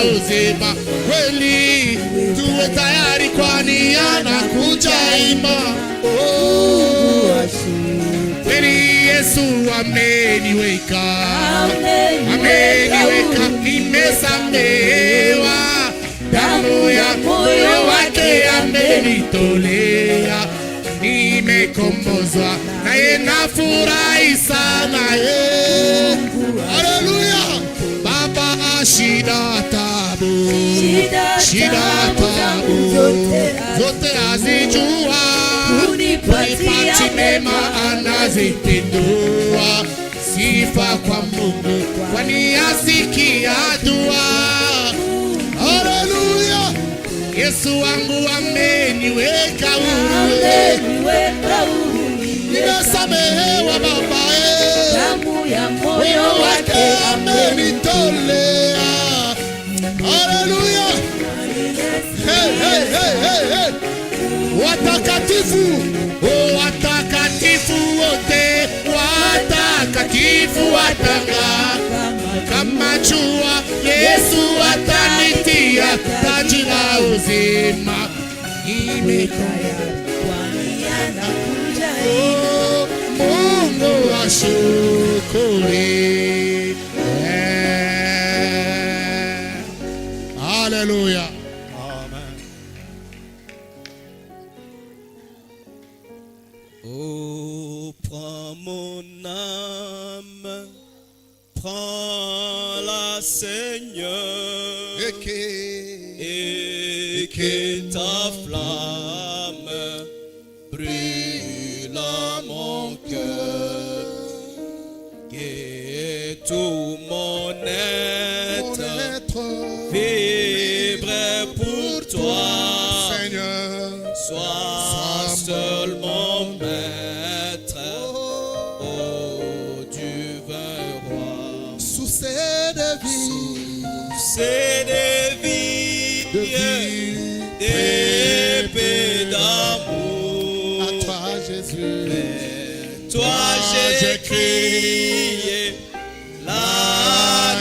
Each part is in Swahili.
uzima. Kweli tuwe tayari, kwani anakuja ima. Kweli Yesu ameniweka, nimesamehewa. Damu ya moyo wake amenitolea, nimekombolewa naye, nafurahi sana. Haleluya! Baba, shida tabu zote azijua, kunipatia mema anazipindua. Sifa kwa Mungu, kwani asikia dua. Haleluya! Yesu wangu ameniweka huru, nimesamehewa Baba, damu ya moyo wake amenitolea. Haleluya! Watakatifu, watakatifu wote, watakatifu watang'aa kama jua. Yesu atanitia taji la uzima. Mungu ashukuriwe. Haleluya. Amen. Oh, prends mon âme, prends-la, Seigneur, et que ta flamme brûle à mon cœur, que tout mon être vibre pour toi, Seigneur. sois seul mon maître, oh divin roi. Souci de vie, C'est des vies, des paix d'amour. à toi Jésus, Vers toi j'ai crié la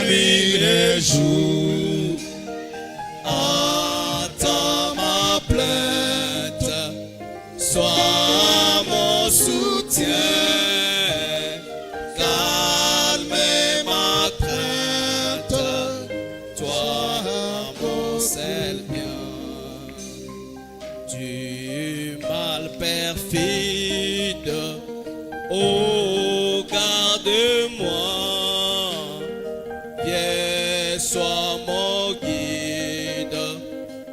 nuit et le jour. Attends ma plainte, sois mon soutien. Calme ma crainte, toi mon Seigneur. Du mal perfide, oh garde-moi. Viens, sois mon guide,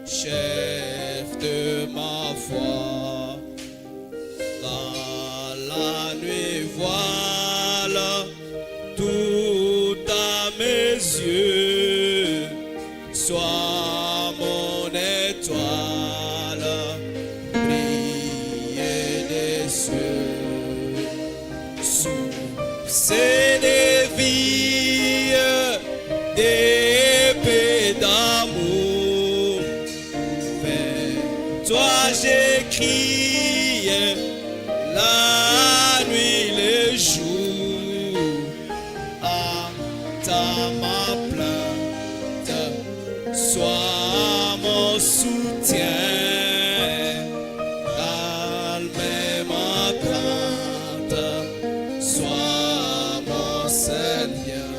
chef de ma foi. Dans la nuit voile tout à mes yeux, sois mon étoile, briller des cieux. C'est des vies, des paix d'amour. Vers toi j'ai crié la nuit, le jour. Attends ma plainte, sois mon soutien. Calme ma crainte, sois mon Seigneur.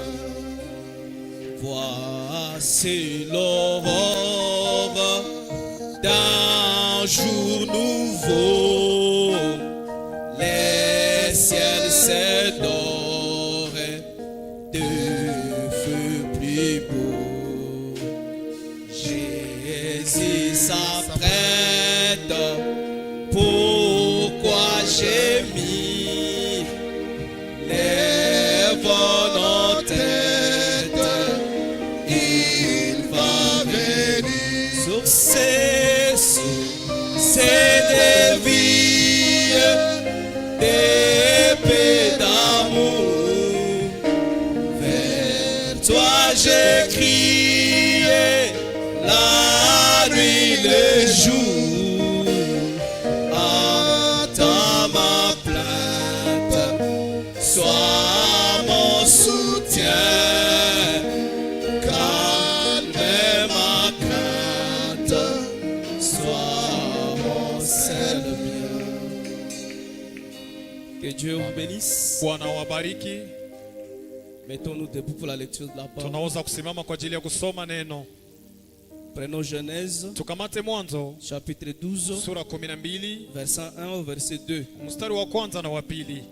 Voici l'aurore d'un jour nouveau. Les ciels s'est doré de feu plus beau. Jésus s'apprête, pourquoi j'ai mis les bonnes en tête. Il va venir sur ses sous, c'est des vies, des paix d'amour. Vers toi j'ai crié la nuit, le jour. Attends ma plainte, sois mon soutien. Calme Dieu vous bénisse. Bwana wabariki. Mettons-nous debout pour la lecture de la parole. Tunaweza kusimama kwa ajili ya kusoma neno. Prenons Genèse, Tukamate Mwanzo chapitre 12, sura 12 verset 1 au verset 2. mstari wa kwanza na wa pili.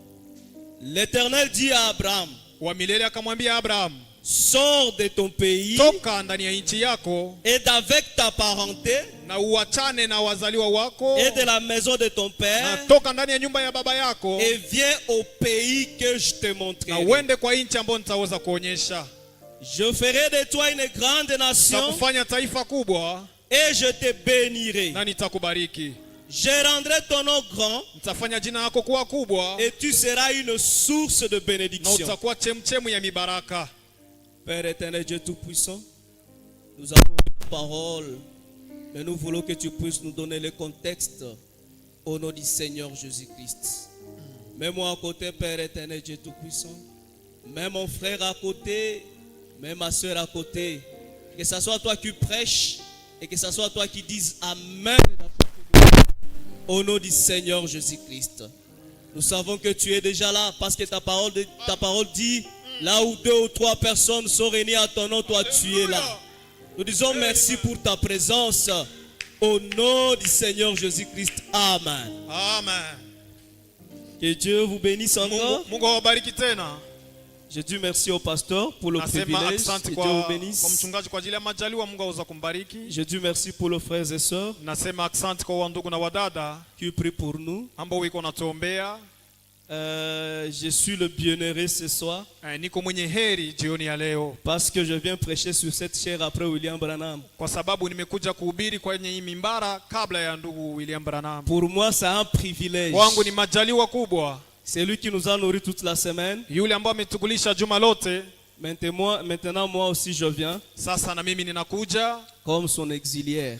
L'Éternel dit à Abraham, Wa milele akamwambia Abraham, sors de ton pays toka ndani ya nchi yako et d'avec ta parenté na uachane na wazaliwa wako et de la maison de ton na père toka ndani ya nyumba ya baba yako et viens au pays que je te na montrerai. uende kwa nchi ambayo nitaweza kuonyesha. Je ferai de toi une grande nation Nitakufanya taifa kubwa et je te bénirai. na nitakubariki. Je rendrai ton nom grand Nitafanya jina lako kuwa kubwa et tu seras une source de na bénédiction. utakuwa chemchemu ya mibaraka. Père éternel, Dieu Tout-Puissant, nous avons une parole, mais nous voulons que tu puisses nous donner le contexte au nom du Seigneur Jésus-Christ. Mets-moi à côté, Père éternel, Dieu Tout-Puissant. Mets mon frère à côté, mets ma soeur à côté. Que ce soit toi qui prêches et que ce soit toi qui dises Amen. Au nom du Seigneur Jésus-Christ. Nous savons que tu es déjà là parce que ta parole dit là où 2 ou 3 personnes sont réunies à ton nom, toi tu es là. Nous disons merci pour ta présence. Au nom du Seigneur Jésus-Christ. Amen. Amen. Que Dieu vous bénisse encore. Mungu awabariki tena. Je dis merci au pasteur pour le Nasema privilège. asante Que Dieu vous kwa bénisse. mchungaji kwa ajili ya majaliwa. Mungu aweza kumbariki. Je dis merci pour les frères et sœurs Nasema asante kwa wandugu na wadada qui prient pour nous. ambao wiko natuombea. Je suis le bienheureux ce soir Niko mwenye heri jioni ya leo parce que je viens prêcher sur cette chaire après William Branham. kwa sababu nimekuja kuhubiri kwenye hii mimbara kabla ya ndugu William Branham. Pour moi, c'est un privilège. Wangu ni majaliwa kubwa. C'est lui qui nous a nourris toute la semaine. Yule ambaye ametugulisha juma lote. Maintenant, moi aussi, je viens Sasa na mimi ninakuja comme son auxiliaire.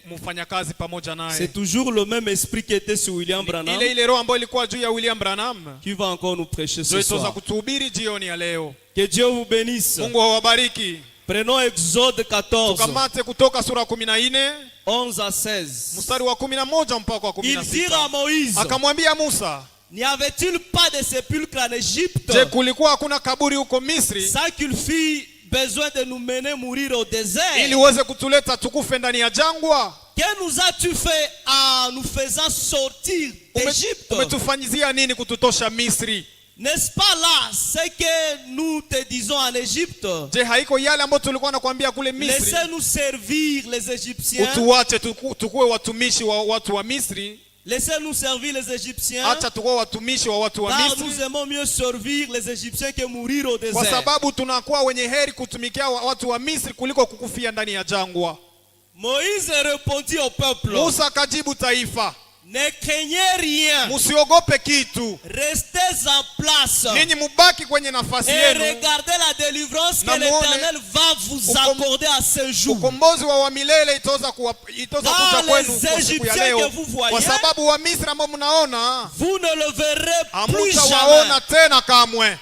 mfanyakazi pamoja naye. C'est toujours le même esprit qui était sur William Branham Ile roho ambayo ilikuwa juu ya William Branham qui va encore nous prêcher ce ndio itaweza soir. kutuhubiri jioni ya leo. Que Dieu vous bénisse. Mungu awabariki. Prenons Exode 14, Tukamate kutoka sura 14 11 à 16. mstari wa 11 mpaka wa Ils dirent à 16. Moïse, Akamwambia Musa, n'y avait-il pas de sépulcre en Égypte je, kulikuwa hakuna kaburi huko Misri sans qu'il fît besoin de nous mener mourir au désert? ili uweze kutuleta tukufe ndani ya jangwa? Que nous as-tu fait en nous faisant sortir d'Égypte? Umetufanyizia nini kututosha Misri? N'est-ce pas là ce que nous te disons en Égypte? Je, haiko yale ambayo tulikuwa nakwambia kule Misri? Laissez-nous servir les Égyptiens. Utuache tukuwe watumishi wa watu wa Misri. Laissez-nous servir les Égyptiens. Acha tukuwe watumishi wa watu wa Car Misri. nous aimons mieux servir les Égyptiens que mourir au Kwa désert. sababu tunakuwa wenye heri kutumikia watu wa Misri kuliko kukufia ndani ya jangwa. Moïse répondit au peuple, Musa akajibu taifa, ne craignez rien, musiogope kitu. restez en place Ninyi mubaki kwenye nafasi et yenu. regardez la délivrance que Na muone l'Éternel va vous accorder à ce jour. Ukombozi wa milele itaweza kuja kwenu les kwa siku ya Égyptiens leo. que vous voyez, Kwa sababu wa Misri ambao mnaona vous ne le verrez plus hamutawaona jamais. tena kamwe.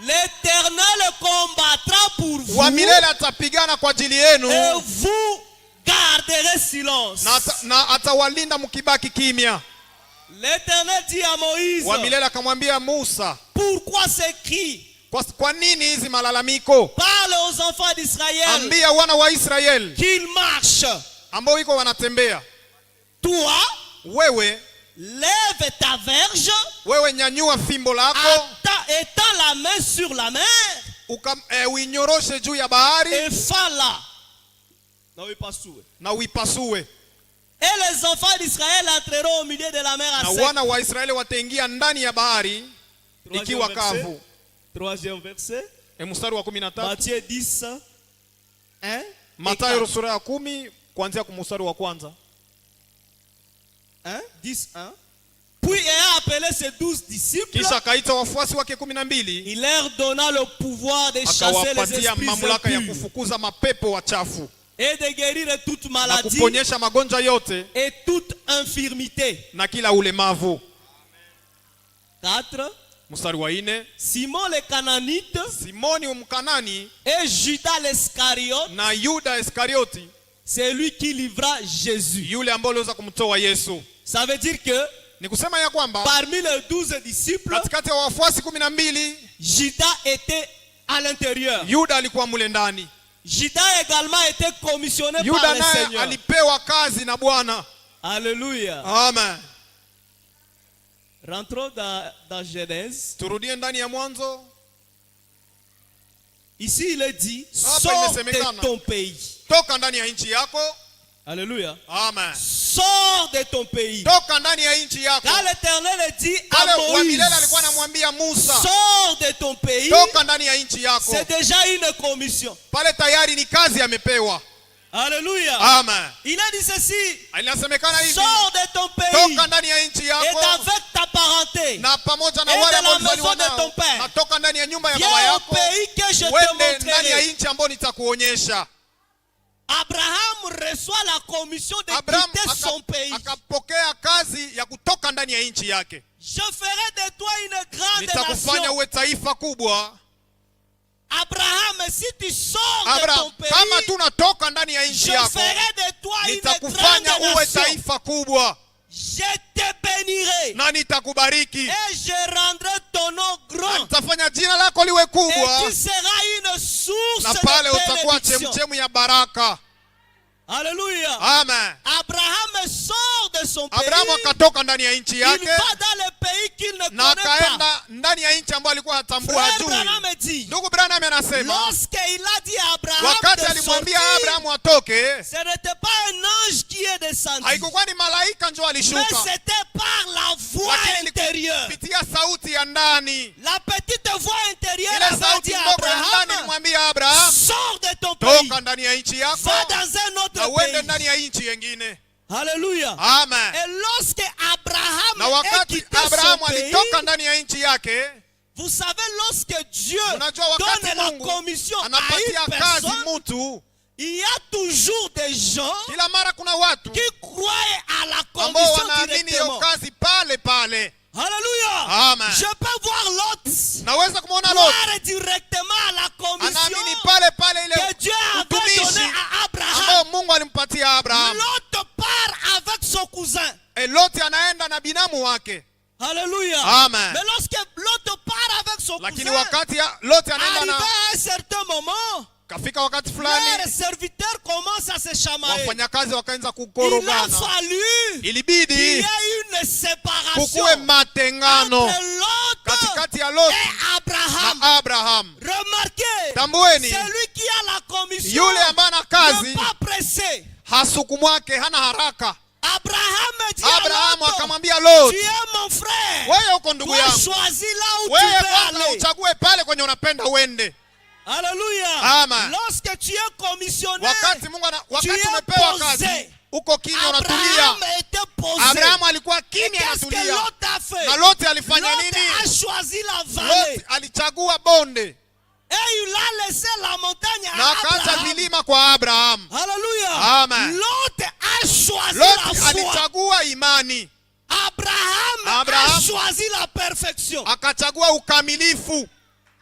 L'Éternel combattra pour vous Wa milele atapigana kwa ajili yenu et vous garderez silence. na atawalinda mkibaki kimya. L'Éternel dit à Moïse, Wa milele akamwambia Musa, pourquoi ces cris? kwa nini hizi malalamiko? Parle aux enfants d'Israël Ambia wana wa Israeli qu'ils marchent. ambao iko wanatembea, Toi, wewe lève ta verge, nyanyua fimbo lako étends la main sur la mer uinyoroshe juu ya bahari et fends-la. na uipasue, Et les enfants d'Israël entreront au milieu de la mer à na sec. wana wa Israeli wataingia ndani ya bahari ikiwa kavu. Troisième verset. Mstari wa 13, Matthieu 10, 1. Mathayo sura ya 10 kuanzia kwa mstari wa kwanza. 10, 1. Puis ayant appelé ses 12 disciples, Kisha akaita wafuasi wake 12, il leur donna le pouvoir de chasser les akawapatia esprits mamlaka ya impurs kufukuza mapepo wachafu et de guérir toute na maladie kuponyesha magonjwa yote et toute infirmité. na kila ulemavu. 4. Mstari wa 4, Simon le Cananite Simoni Mkanani et Judas l'Iscariote, na Yuda Iskarioti, c'est lui qui livra Jésus. yule ambaye aliweza kumtoa Yesu. Ça veut dire que Ni kusema ya kwamba parmi les 12 disciples, katikati ya wafuasi 12 Judas était à l'intérieur. Yuda alikuwa mule ndani. Judas également était commissionné Yuda par le naye Seigneur. alipewa kazi na Bwana. Alléluia. Amen. Rentrons dans Genèse. Turudie ndani ya Mwanzo. Ici il est dit, Hapa sors imesemekana, de ton pays. toka ndani ya nchi yako. Alléluia. Amen. Sors de ton pays. Toka ndani ya nchi yako. Quand l'Éternel dit à Pale wa Moïse, milele alikuwa anamwambia Musa, sors de ton pays, toka ndani ya nchi yako. c'est déjà une commission. Pale tayari ni kazi amepewa. Alléluia. Amen. Il a dit ceci, Inasemekana hivi, sors de ton pays toka ndani ya nchi et yako avec ta parenté, na pamoja na et wale de ambao la maison ulizaliwa de ton nao, père. na toka ndani ya nyumba ya baba viens au yako, pays que je te wende ndani ya montrerai. nchi ambayo nitakuonyesha. Abraham reçoit la commission de Abraham quitter son pays. akapokea kazi ya kutoka ndani ya nchi yake. Je ferai de toi une grande Nitakufanya nation. uwe taifa kubwa. Abraham, si tu sors de Abraham, ton pays, kama tunatoka ndani ya je nchi yako, ferai de toi une nitakufanya grande uwe nation. taifa kubwa Je te bénirai na nitakubariki. et je rendrai ton nom grand. Nitafanya jina lako liwe Et kubwa, tu seras une source na pale de utakuwa bénédiction. chemchemu ya baraka. Alléluia. Amen. Abraham sort de son pays. Abrahamu akatoka ndani ya nchi Il yake va dans le pays qu'il ne na connaît pas. akaenda ndani ya nchi ambayo alikuwa hatambua, Frère hajui. Branham dit, Ndugu Branham anasema lorsqu'il a dit à Abraham wakati de alimwambia sortir, Abrahamu atoke, ce n'était pas un ange qui est descendu, haikuwa ni malaika njoo mais alishuka, c'était par la voix lakini intérieure. kupitia sauti ya ndani. La petite voix intérieure Ile avait sauti dit à ndogo ya ndani Abraham, ilimwambia Abraham, sors de ton pays, toka ndani ya nchi yako va dans un na autre uende pays. ndani ya nchi nyingine. Alléluia. Amen. Et lorsque Abraham Na a wakati quitté son Abrahamu pays, alitoka ndani ya nchi yake, vous savez, lorsque Dieu unajua wakati donne la Mungu commission à anapatia une kazi personne, mtu, il y a toujours des gens kila mara kuna watu qui croient à la ambao commission wanaamini hiyo directement. kazi pale pale. Alléluia. Amen. Je peux voir Lot Naweza kumwona Lot croire directement à la commission anaamini pale pale ile que Dieu avait donnée utumishi à Abraham. ambao Mungu alimpatia Abraham. Lot part avec son cousin. Lot anaenda na binamu wake. Alléluia. Amen. Mais lorsque Lot part avec son Lakini cousin, wakati Lot anaenda arrivé na à un certain moment, kafika wakati les fulani, serviteurs commencent à se chamailler. wafanyakazi wakaanza Il a kukorogana. fallu qu'il Ilibidi y ait une séparation kukuwe matengano entre Lot katikati ya Lot et Abraham. na Abraham. Remarquez, Tambueni, celui qui a la commission yule ambaye ana kazi n'est pas pressé. hasukumwake, hana haraka. Abraham dit Abrahamu à Lot, akamwambia Lot, tu es mon frère. wewe uko ndugu Toi yangu, choisis là où tu wewe veux kwanza aller. uchague pale kwenye unapenda uende. Alléluia. Amen. Lorsque tu es commissionné, Wakati Mungu wakati tu es umepewa posé. kazi, uko kimya Abraham unatulia. était posé. Abrahamu alikuwa Et kimya qu'est-ce que anatulia. Lot a fait? Na Lot alifanya Lot nini? a choisi la vallée. Lot alichagua bonde Et il a laissé la montagne na à akaacha Abraham. vilima kwa Abraham. Alléluia. Amen. Lot a choisi Lot la foi. alichagua imani, Abraham a Abraham choisi la perfection. akachagua ukamilifu.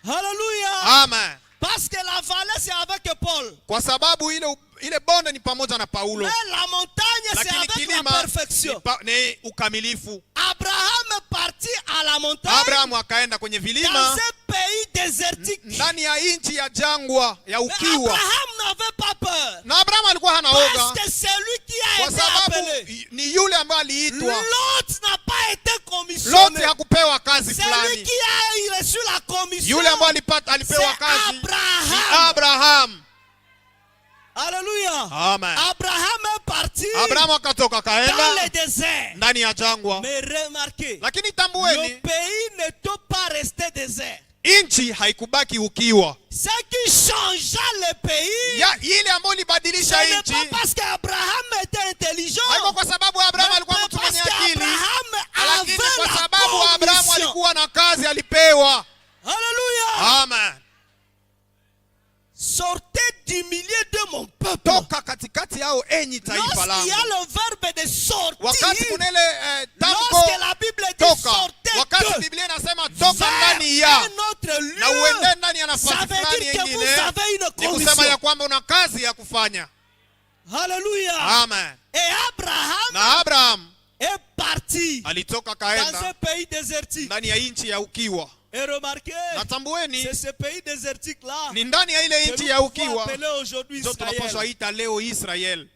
Alléluia. Amen. Parce que la vallée c'est avec Paul. Kwa sababu ile bonde ni pamoja na Paulo, Mais la montagne c'est lakini avec la kilima perfection. ni ukamilifu. Abraham est parti à la montagne Abrahamu akaenda kwenye dans vilima un pays désertique. ndani ya nchi ya jangwa ya Mais ukiwa, Abraham n'avait pas peur. na Abrahamu alikuwa hana Parce oga que celui qui a kwa été sababu appelé, ni yule ambaye aliitwa. Lot n'a pas été Lot commissionné. hakupewa kazi Celui fulani, qui a reçu la commission, yule ambaye alipewa c'est kazi ni Abraham. Abraham. Alléluia. Amen. Abraham est parti Abrahamu akatoka dans kaenda le désert. ndani ya jangwa, Mais remarquez, lakini le tambueni, pays n'était pas resté désert. nchi haikubaki ukiwa. Ce qui changea le pays, Ile ambayo ce ilibadilisha n'est nchi pas parce qu'Abraham était intelligent, haiko kwa sababu Abrahamu alikuwa mais mtu parce mwenye akili, qu'Abraham lakini avait kwa la sababu Abrahamu commission. alikuwa na kazi alipewa. Alléluia. Amen. Sortez du milieu de mon peuple. Toka katikati yao enyi taifa Lorsqu'il langu. y a le verbe de sortir, Wakati kuna ile tamko lorsque la Bible dit toka, sortez wakati de Biblia inasema toka ndani vers ya un autre na uende lieu, ndani ya ça nafasi veut fulani dire que vous nyingine, avez une ni kusema commission. ya kwamba una kazi ya kufanya. Alléluia. Amen. Et Abraham Na Abraham est parti alitoka dans un kaenda pays désertique. ndani ya nchi ya ukiwa. Et remarquez, Na tambueni, c'est ce pays désertique là ni ndani ya ile que nchi nous ya pouvons ukiwa appeler aujourd'hui ndio tunapaswa Israël. ita leo Israel.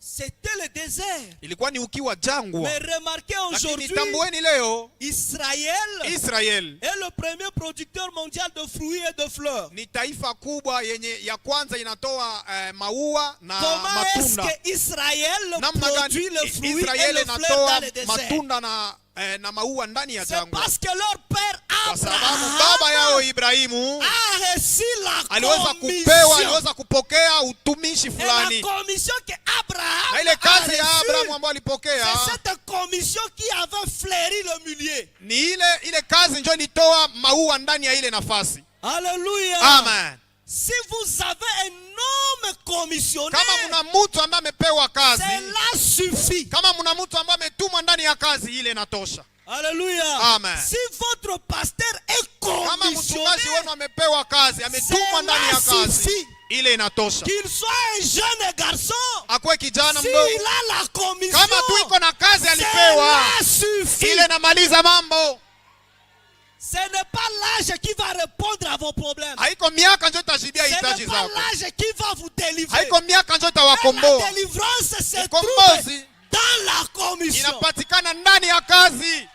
C'était le désert. Ilikuwa ni ukiwa jangwa. Mais remarquez Lakini aujourd'hui, tambueni leo Israël Israel est le premier producteur mondial de fruits et de fleurs. ni taifa kubwa yenye ya kwanza inatoa maua na Comment est-ce matunda. que Israël Namna produit gani le fruit et Israel le fleur inatoa dans le désert? matunda na maua ndani ya C'est jangwa? parce que leur père Kwa sababu baba yao Abraham Ibrahimu a reçu la aliweza kupewa, commission. aliweza kupokea utumishi Et la fulani, commission que Abraham na ile a kazi ya reçue, Abrahamu ambayo alipokea c'est cette commission qui avait fleuri le milieu. ni ile kazi ndio ilitoa maua ndani ya ile nafasi. Alléluia. Amen. Si vous avez un homme commissionné, Kama mna mtu ambaye amepewa kazi, cela suffit. kama mna mtu ambaye ametumwa ndani ya kazi ile, inatosha. Alléluia. Amen. Si votre pasteur est Kama commissionné, mchungaji wenu amepewa kazi, ametumwa ndani ya kazi ile, inatosha. qu'il soit un jeune garçon, Akwe kijana s'il mdogo, a la commission, kama tu iko na kazi alipewa, cela suffit. ile inamaliza mambo. Ce n'est pas l'âge qui va répondre à vos problèmes. Haiko miaka ndio itajibia Ce hitaji n'est pas zako. l'âge qui va vous délivrer. Haiko miaka ndio Mais itawakomboa. la délivrance se Ukombozi trouve dans la commission. inapatikana ndani ya kazi.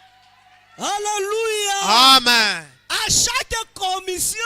Alléluia. Amen. À chaque commission,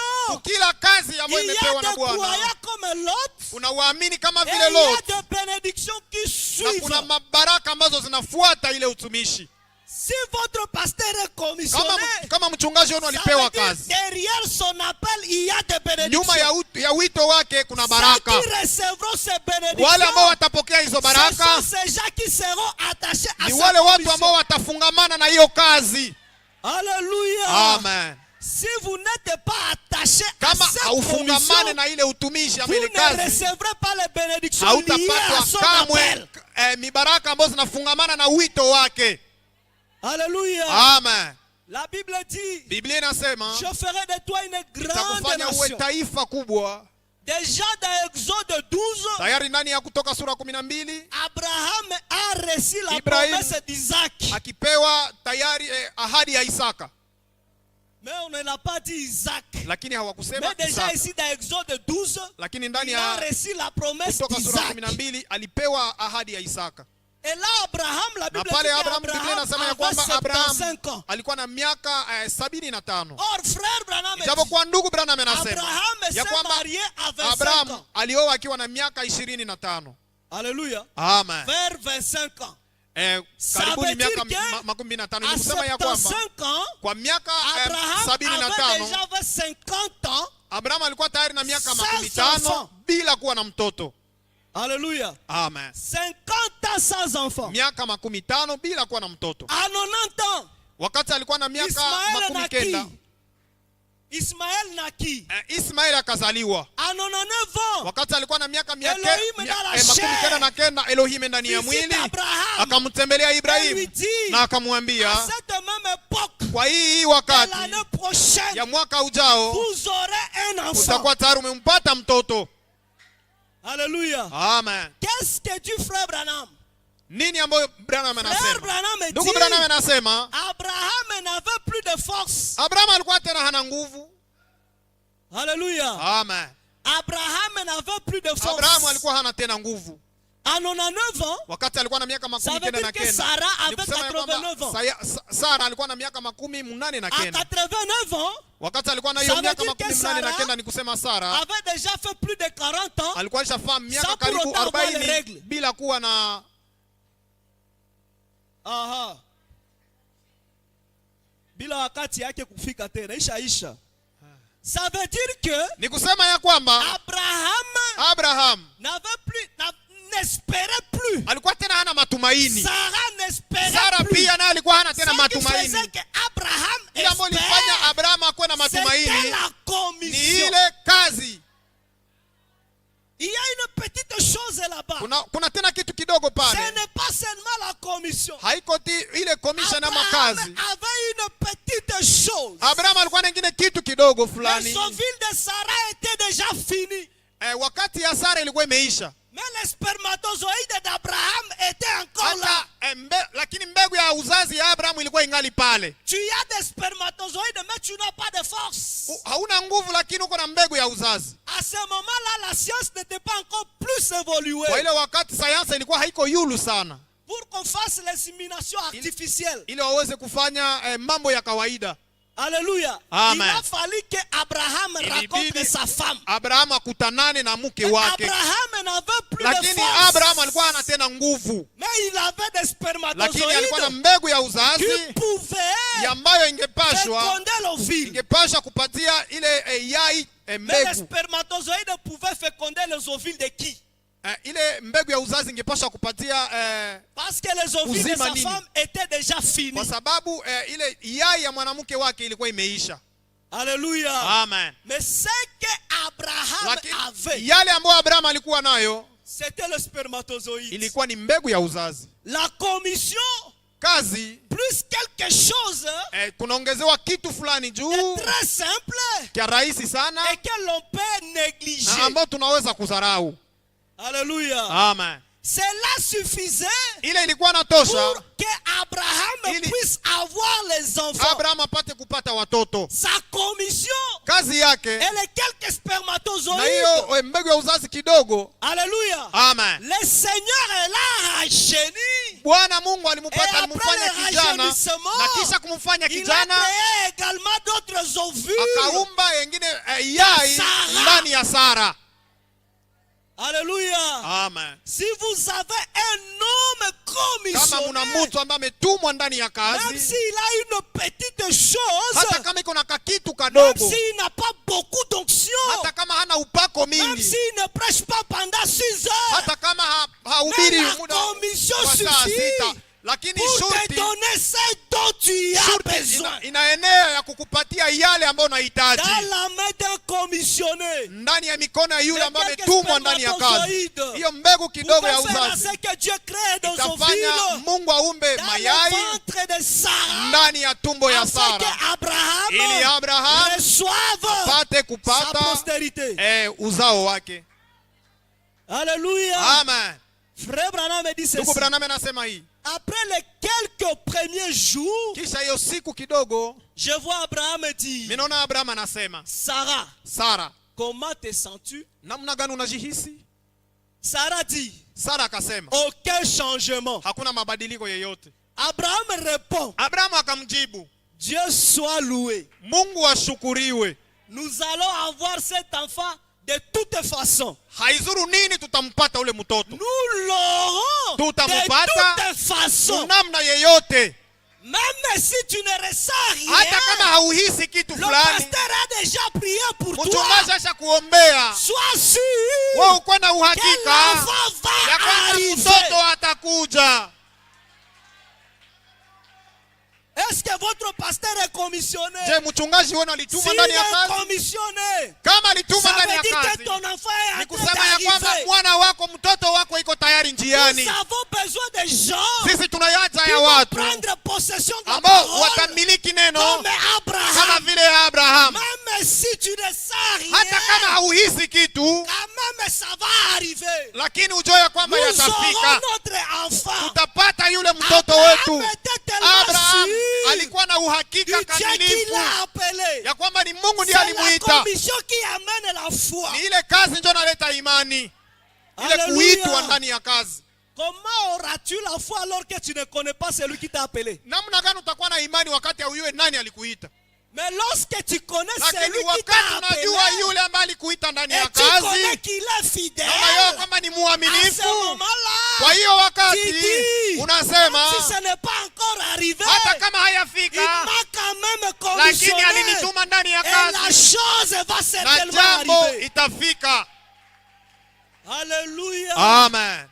Kila kazi il ambayo y a imepewa na des Bwana, croyants comme l'autre. unawaamini kama Et vile il y a Lot, des bénédictions qui na suivent. kuna mabaraka ambazo zinafuata ile utumishi. Si votre pasteur est commissionné, Kama mchungaji wenu ça veut alipewa dire kazi, derrière son appel, il y a des nyuma bénédictions. ya wito wake kuna Ceux baraka. qui recevront ces bénédictions, Wale ambao watapokea hizo ce baraka sont ces gens qui seront attachés à ni sa wale watu commission. ambao watafungamana na hiyo kazi. Alléluia. Amen. Si vous n'êtes pas attaché à Kama cette haufungamane commission, na ile utumishi vous ama ile ne kazi, recevrez pas les bénédictions liées à hautapatwa son kamwe appel. mibaraka ambazo zinafungamana na wito wake. Alléluia. Amen. La Bible dit, Biblia inasema je ferai de toi une grande nitakufanya uwe nation. taifa kubwa. Déjà dans Exode 12, Tayari ndani ya Kutoka sura 12 Abraham a reçu la Ibrahim promesse d'Isaac. akipewa tayari ahadi ya Isaka, Mais on ne l'a pas dit Isaac. lakini hawakusema Mais déjà Isaka. ici dans Exode 12, Lakini ndani il a ya reçu la promesse Kutoka sura d'Isaac. 12 alipewa ahadi ya Isaka. Et là, Abraham, la Na Bible dit pale Abraham, Biblia qu'Abraham inasema ya avait kwamba 75 ans. Abraham alikuwa na miaka 75. Or, frère Branham dit, Ijapokuwa ndugu Branham anasema Abraham ya s'est kwamba marié à 25 Abraham ans. alioa akiwa na miaka 25. Alléluia. Amen. Vers 25 ans. Karibuni veut miaka dire que 25. À Ni kusema ya kwamba 75 ans, kwa miaka Abraham avait 75 déjà 50 ans. Abraham alikuwa tayari na miaka Sans 50 enfant. bila kuwa na mtoto. Alléluia. Amen. 50 ans sans enfant. Miaka 50 bila kuwa na mtoto. À 90 ans, Wakati alikuwa na miaka Ismaël 90, naquit. Ismaël naquit. Ismaeli akazaliwa. À 99 ans, Wakati alikuwa na miaka Elohim dans la chair. 99, Elohim ndani ya visite mwili Abraham. akamtembelea Et lui Ibrahim dit, na à akamwambia, cette même époque, kwa hii de wakati l'année prochaine, ya mwaka ujao vous aurez un enfant. utakuwa tayari umempata mtoto. Alléluia. Amen. Qu'est-ce que dit frère Branham? Nini ambayo Branham Frère anasema? Branham Ndugu dit, Branham anasema Abraham n'avait plus de force. Abraham alikuwa tena hana nguvu. Alléluia. Amen. Abraham n'avait plus de Abraham force. alikuwa hana tena nguvu. À 99 ans, Wakati alikuwa na miaka ça veut dire que 99. Sarah Ni avait kusema ya kwamba 89 ans. Sara alikuwa na miaka 89. À 89 ans, Wakati alikuwa na Ça hiyo veut miaka dire que 89, ni kusema Sara avait déjà fait plus de 40 ans. alikuwa alishafahamu miaka Sans karibu pour autant avoir les 40 règles. bila kuwa na Aha. Bila wakati yake kufika tena ishaisha. Ça veut dire que ni kusema ya kwamba Abraham n'espérait plus. alikuwa tena hana matumaini. Sarah n'espérait Sara plus. pia naye alikuwa hana tena Ce qui matumaini. faisait que Abraham Ile ambayo ilifanya espérait, Abraham akuwe na c'était matumaini la ni commission. ile kazi. Il y a une petite chose là-bas. Kuna tena kitu kidogo Ce pale. n'est pas seulement la commission. Haiko ile commission ama Abraham kazi. avait une petite chose. Abraham alikuwa na kingine kitu kidogo Les fulani. villes de Sarah étaient déjà finies. Wakati ya Sara ilikuwa imeisha. Mais les spermatozoïdes d'Abraham étaient encore là. hata lakini mbegu ya uzazi ya Abrahamu ilikuwa ingali pale. Tu as des spermatozoïdes mais tu n'as pas de force. Hauna nguvu lakini uko na mbegu ya uzazi. À ce moment-là, la science n'était pas encore plus évoluée. Kwa ile wakati sayansi ilikuwa haiko yulu sana. Pour qu'on fasse l'insémination artificielle. Ili waweze kufanya mambo ya kawaida. Alléluia. Amen. Il a fallu que Abraham rencontre sa femme. Abraham akutanane na mke wake. Abraham n'avait plus de Lakini force. Abraham alikuwa hana tena nguvu. Mais il avait des Lakini alikuwa na spermatozoïdes mbegu ya uzazi qui pouvaient ambayo ingepashwa féconder l'ovule. ingepasha kupatia ile yai Mais les mbegu. spermatozoïdes pouvaient féconder les ovules de qui? Ile mbegu ya uzazi ingepasha kupatia Parce que les ovules de uzima sa nini? femme étaient déjà finis. Kwa sababu ile yai ya mwanamke wake ilikuwa imeisha. Alléluia. Amen. Mais ce que Abraham Lakini avait, yale ambayo Abraham alikuwa nayo c'était le spermatozoïde. ilikuwa ni mbegu ya uzazi. La commission, Kazi plus quelque chose kunaongezewa kitu fulani juu est très simple kia rahisi sana et que l'on peut négliger. na ambao tunaweza kudharau. Alléluia. Amen. Cela suffisait Ile ilikuwa natosha pour que Abraham Ili- puisse avoir les enfants. Abraham apate kupata watoto. Sa commission Kazi yake et les quelques na spermatozoïdes. hiyo mbegu ya uzazi kidogo. Alléluia. Amen. Le Seigneur est là à génie. Bwana Mungu Et alimfanya après le kijana rajeunissement, na kisha kumfanya il a kijana créé également d'autres ovules. akaumba wengine yai Sara. ndani ya Sara. Alléluia. Amen. Si vous avez un homme Kama muna commissionné, mtu ambaye ametumwa ndani ya même kazi, s'il a une petite chose, hata kama iko na kakitu même kadogo, s'il n'a pas beaucoup d'onction, hata kama hana upako même mingi, s'il ne prêche pas pendant 6 heures, hata kama mais hahubiri la muda commission wa saa suffit sita, lakini pour te shurti donner ce dont tu as besoin. inaenea ya kukupatia yale ambayo unahitaji Dans la main d'un commissionné, ndani ya mikono ya yule Les ambaye quelques ametumwa ndani ya kazi. spermatozoïdes Hiyo mbegu kidogo ya pouvez faire uzazi ce que Dieu crée dans son itafanya fil, Mungu aumbe dans le mayai ventre de Sarah, ndani ya tumbo ya afin Sara qu'Abraham ili Abraham reçoive apate sa kupata postérité. uzao wake. Alléluia. Amen. Frère Branham dit Ndugu ceci. Branham anasema hii, Après les quelques premiers jours, kisha hiyo siku kidogo je vois Abraham dire, minaona Abraham anasema, Sarah, Sara, comment te sens-tu? namna gani unajihisi? Sarah dit, Sara akasema aucun changement. hakuna mabadiliko yeyote. Abraham répond, Abraham akamjibu, Dieu soit loué. Mungu ashukuriwe. Nous allons avoir cet enfant de toute façon. Haizuru nini tutampata ule mtoto. Nous l'aurons de Tutampata toute façon. namna yeyote. Même si tu ne ressens rien, Hata kama hauhisi kitu le fulani, pasteur a déjà prié pour toi. mchungaji asha kuombea. Sois sûr Wewe uko na que uhakika l'enfant ya va kwamba arriver. mtoto atakuja. Est-ce que votre pasteur est commissionné? Je, mchungaji wenu alituma S'il ndani ya est kazi? commissionné, Kama alituma ça ndani veut ya dire que kazi, ton enfant est ni en train kusema ya kwamba d'arriver. mwana wako, mtoto wako iko tayari Nous njiani. avons besoin de gens Sisi tunayaja qui ya vont watu prendre possession de la ambao parole watamiliki neno comme kama Abraham. vile Abraham. Même si tu ne sens rien, Hata kama hauhisi kitu, quand même ça va arriver. lakini ujue ya kwamba Nous aurons yatafika. notre enfant. Tutapata yule mtoto Abraham wetu. était tellement Abraham sûr alikuwa na du uhakika Dieu qui kamilifu l'a appelé. ya kwamba ni Mungu ndiye C'est la alimuita. commission qui amène la foi. Ni ile kazi ndio inaleta imani, ile Alléluia. kuitwa ndani ya kazi. Comment auras-tu la foi alors que tu ne connais pas celui qui t'a appelé? Namna gani utakuwa na imani wakati haujui nani alikuita? Mais lorsque tu connais Lakini celui qui wakati t'a appelé unajua yule ambaye alikuita ndani ya et tu connais kazi, qu'il est fidèle, na unajua kwamba ni à ce mwaminifu, moment-là, kwa hiyo tu wakati dis, unasema même si ce n'est pas encore arrivé, hata kama il hayafika, m'a quand même lakini commissionné alinituma ndani ya et la kazi chose va na certainement jambo arriver. itafika. Alléluia. Amen.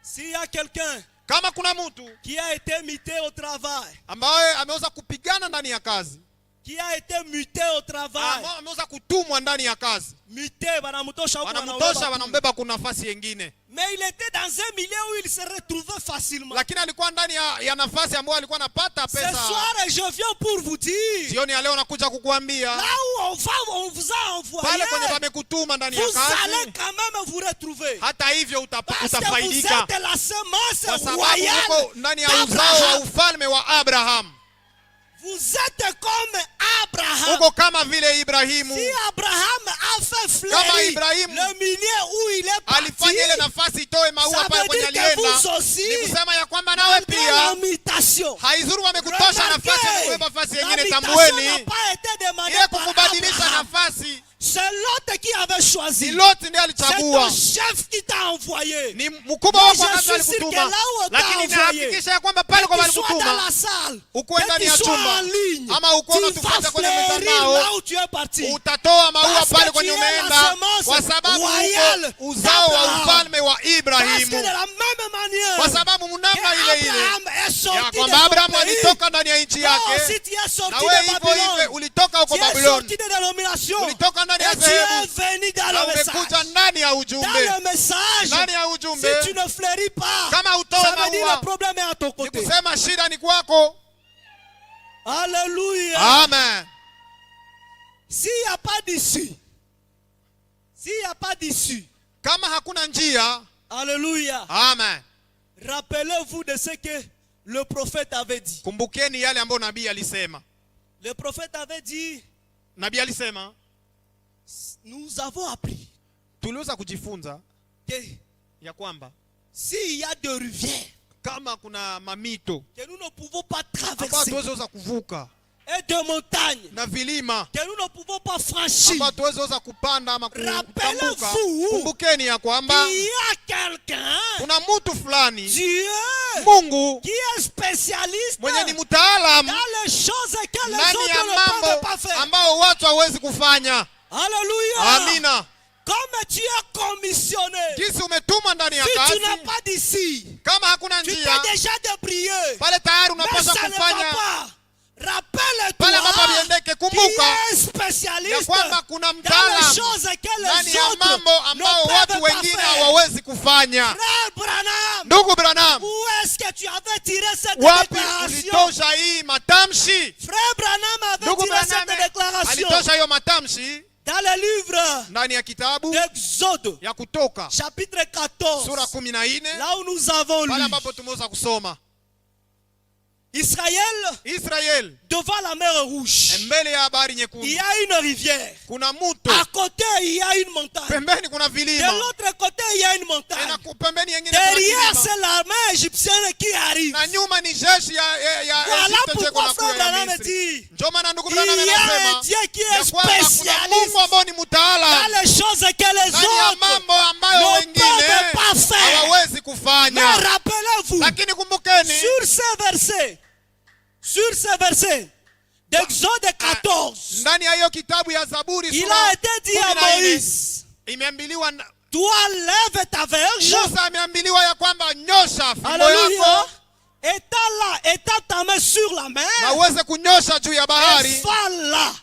S'il y a quelqu'un Kama kuna mtu qui a été muté au travail, ambaye ameweza kupigana ndani ya kazi, qui a été muté au travail, ameweza kutumwa ndani ya kazi, muté, wanamtosha huko wanamtosha wanambeba. wanambeba kuna nafasi nyingine. Mais il était dans un milieu où il se retrouvait facilement. lakini alikuwa ndani ya nafasi ambayo alikuwa anapata Ce pesa. soir, je viens pour vous dire, Jioni ya leo nakuja kukuambia là où on vous a envoyé, pale kwenye pamekutuma ndani ya vous allez kazi, quand même vous retrouver. hata hivyo Parce que vous utafaidika, êtes la semence kwa sababu royale uko ndani ya uzao wa d'Abraham. ufalme wa Abraham. Vous êtes comme Abraham. Uko kama vile Ibrahimu. Si Abraham a fait Kama fleurir Ibrahimu le milieu où il est parti, alifanya ile nafasi itoe maua ça pale veut kwenye dire que alienda, vous aussi, ni kusema ya kwamba nawe malgré pia la mutation, haizuru wamekutosha nafasi ya kubeba nafasi la nyingine. mutation n'a Tambueni pas été demandée ile par kukubadilisha Abraham. nafasi C'est Lot qui avait choisi. ni Loti ndiye C'est ton alichagua, chef qui t'a envoyé. ni mkubwa Mais wako je wakati suis sûr que alikutuma, là où on t'a lakini envoyé, nahakikisha ya kwamba pale kwa que tu sois dans walikutuma, la salle, ukuwe que ndani tu ya sois chumba en ligne, ama uko tu unatufuata vas kwenye fleurir mitandao, là où tu es parti. utatoa maua Parce que pale tu kwenye es la umeenda, semence kwa sababu royale uko uzao wa d'Abraham. ufalme wa Parce que de Ibrahimu, la même manière kwa sababu que mnamna ile ile Abraham est ya sorti de kwamba son Abrahamu pays, alitoka ndani ya nchi toi yake, aussi tu es sorti na de wewe hivyo hivyo Babylone. ulitoka huko Tu es Babyloni, sorti de dénomination. ulitoka ndani ya Et tu es dhehebu venu dans na le message. umekuja ndani ya Dans ujumbe. le message, Ndani ya si ujumbe, tu ne fleuris pas, kama utoe ça veut dire maua, le problème est à ton ni côté. kusema shida ni kwako. Alléluia. Amen. S'il n'y a pas d'issue, s'il n'y a pas d'issue, Kama hakuna njia, alléluia, amen, rappelez-vous de ce que le prophète avait dit. kumbukeni yale ambayo nabii alisema. Le prophète avait dit, Nabii alisema, nous avons appris tuliweza kujifunza que ya kwamba s'il y a des rivières kama kuna mamito que nous ne pouvons pas ambayo traverser tuwezeweza kuvuka et des montagnes na vilima que nous ne pouvons pas franchir, ambayo tuwezeweza kupanda ama kutambuka, Rappelez-vous, kumbukeni ya kwamba il y a quelqu'un, kuna mtu fulani, Dieu, Mungu qui est spécialiste mwenye ni dans mtaalamu les choses que les ndani ya autres ne peuvent mambo pas faire. ambao watu hawezi kufanya. Alléluia. Amina. Comme tu es commissionné, Jinsi umetumwa ndani ya si tu kazi, n'as pas d'ici, kama hakuna tu njia t'es déjà débrouillé. pale tayari Mais unapaswa ça ne va kufanya pas. pale ambapo Rappelle-toi viendeke. qui Kumbuka est ya spécialiste kwamba kuna dans les mtaalamu choses que ndani les ya autres mambo ambao ne watu peuvent pas wengine faire. hawawezi kufanya. Frère Branham, Ndugu Branham, où est-ce que tu avais tiré cette wapi déclaration? ulitosha hii matamshi? Frère Branham avait Ndugu tiré cette Branham déclaration alitosha hiyo matamshi dans le livre ndani ya kitabu d'Exode, ya Kutoka chapitre 14, sura 14, là où nous avons lu pale ambapo tumeweza kusoma Israël Israel devant la mer Rouge. mbele ya bahari Il nyekundu y a une rivière. kuna mto, À côté, il y a une montagne. pembeni kuna De vilima, l'autre côté, il y a une montagne. na pembeni yengine kuna Derrière, kilima, c'est l'armée égyptienne qui arrive. na nyuma ni jeshi ya Voilà Egypte jeko pourquoi na frère kuya ya Branham Misri. dit, Ndio maana ndugu il Branham y a un anasema Dieu qui ya est kwamba kuna spécialiste Mungu ambao ni dans mtaalamu les choses que les ndani ya autres mambo ambayo ne wengine peuvent pas faire. hawawezi Mais kufanya. rappelez-vous, Lakini kumbukeni sur ces versets d'Exode 14, ndani ya hiyo kitabu ya Zaburi il sura a été dit à 14 Moïse, imeambiliwa, toi lève ta verge. Musa ameambiliwa ya kwamba nyosha fimbo Alléluia. yako Étends là, étends ta main sur la mer. na uweze kunyosha juu ya Et bahari fais là.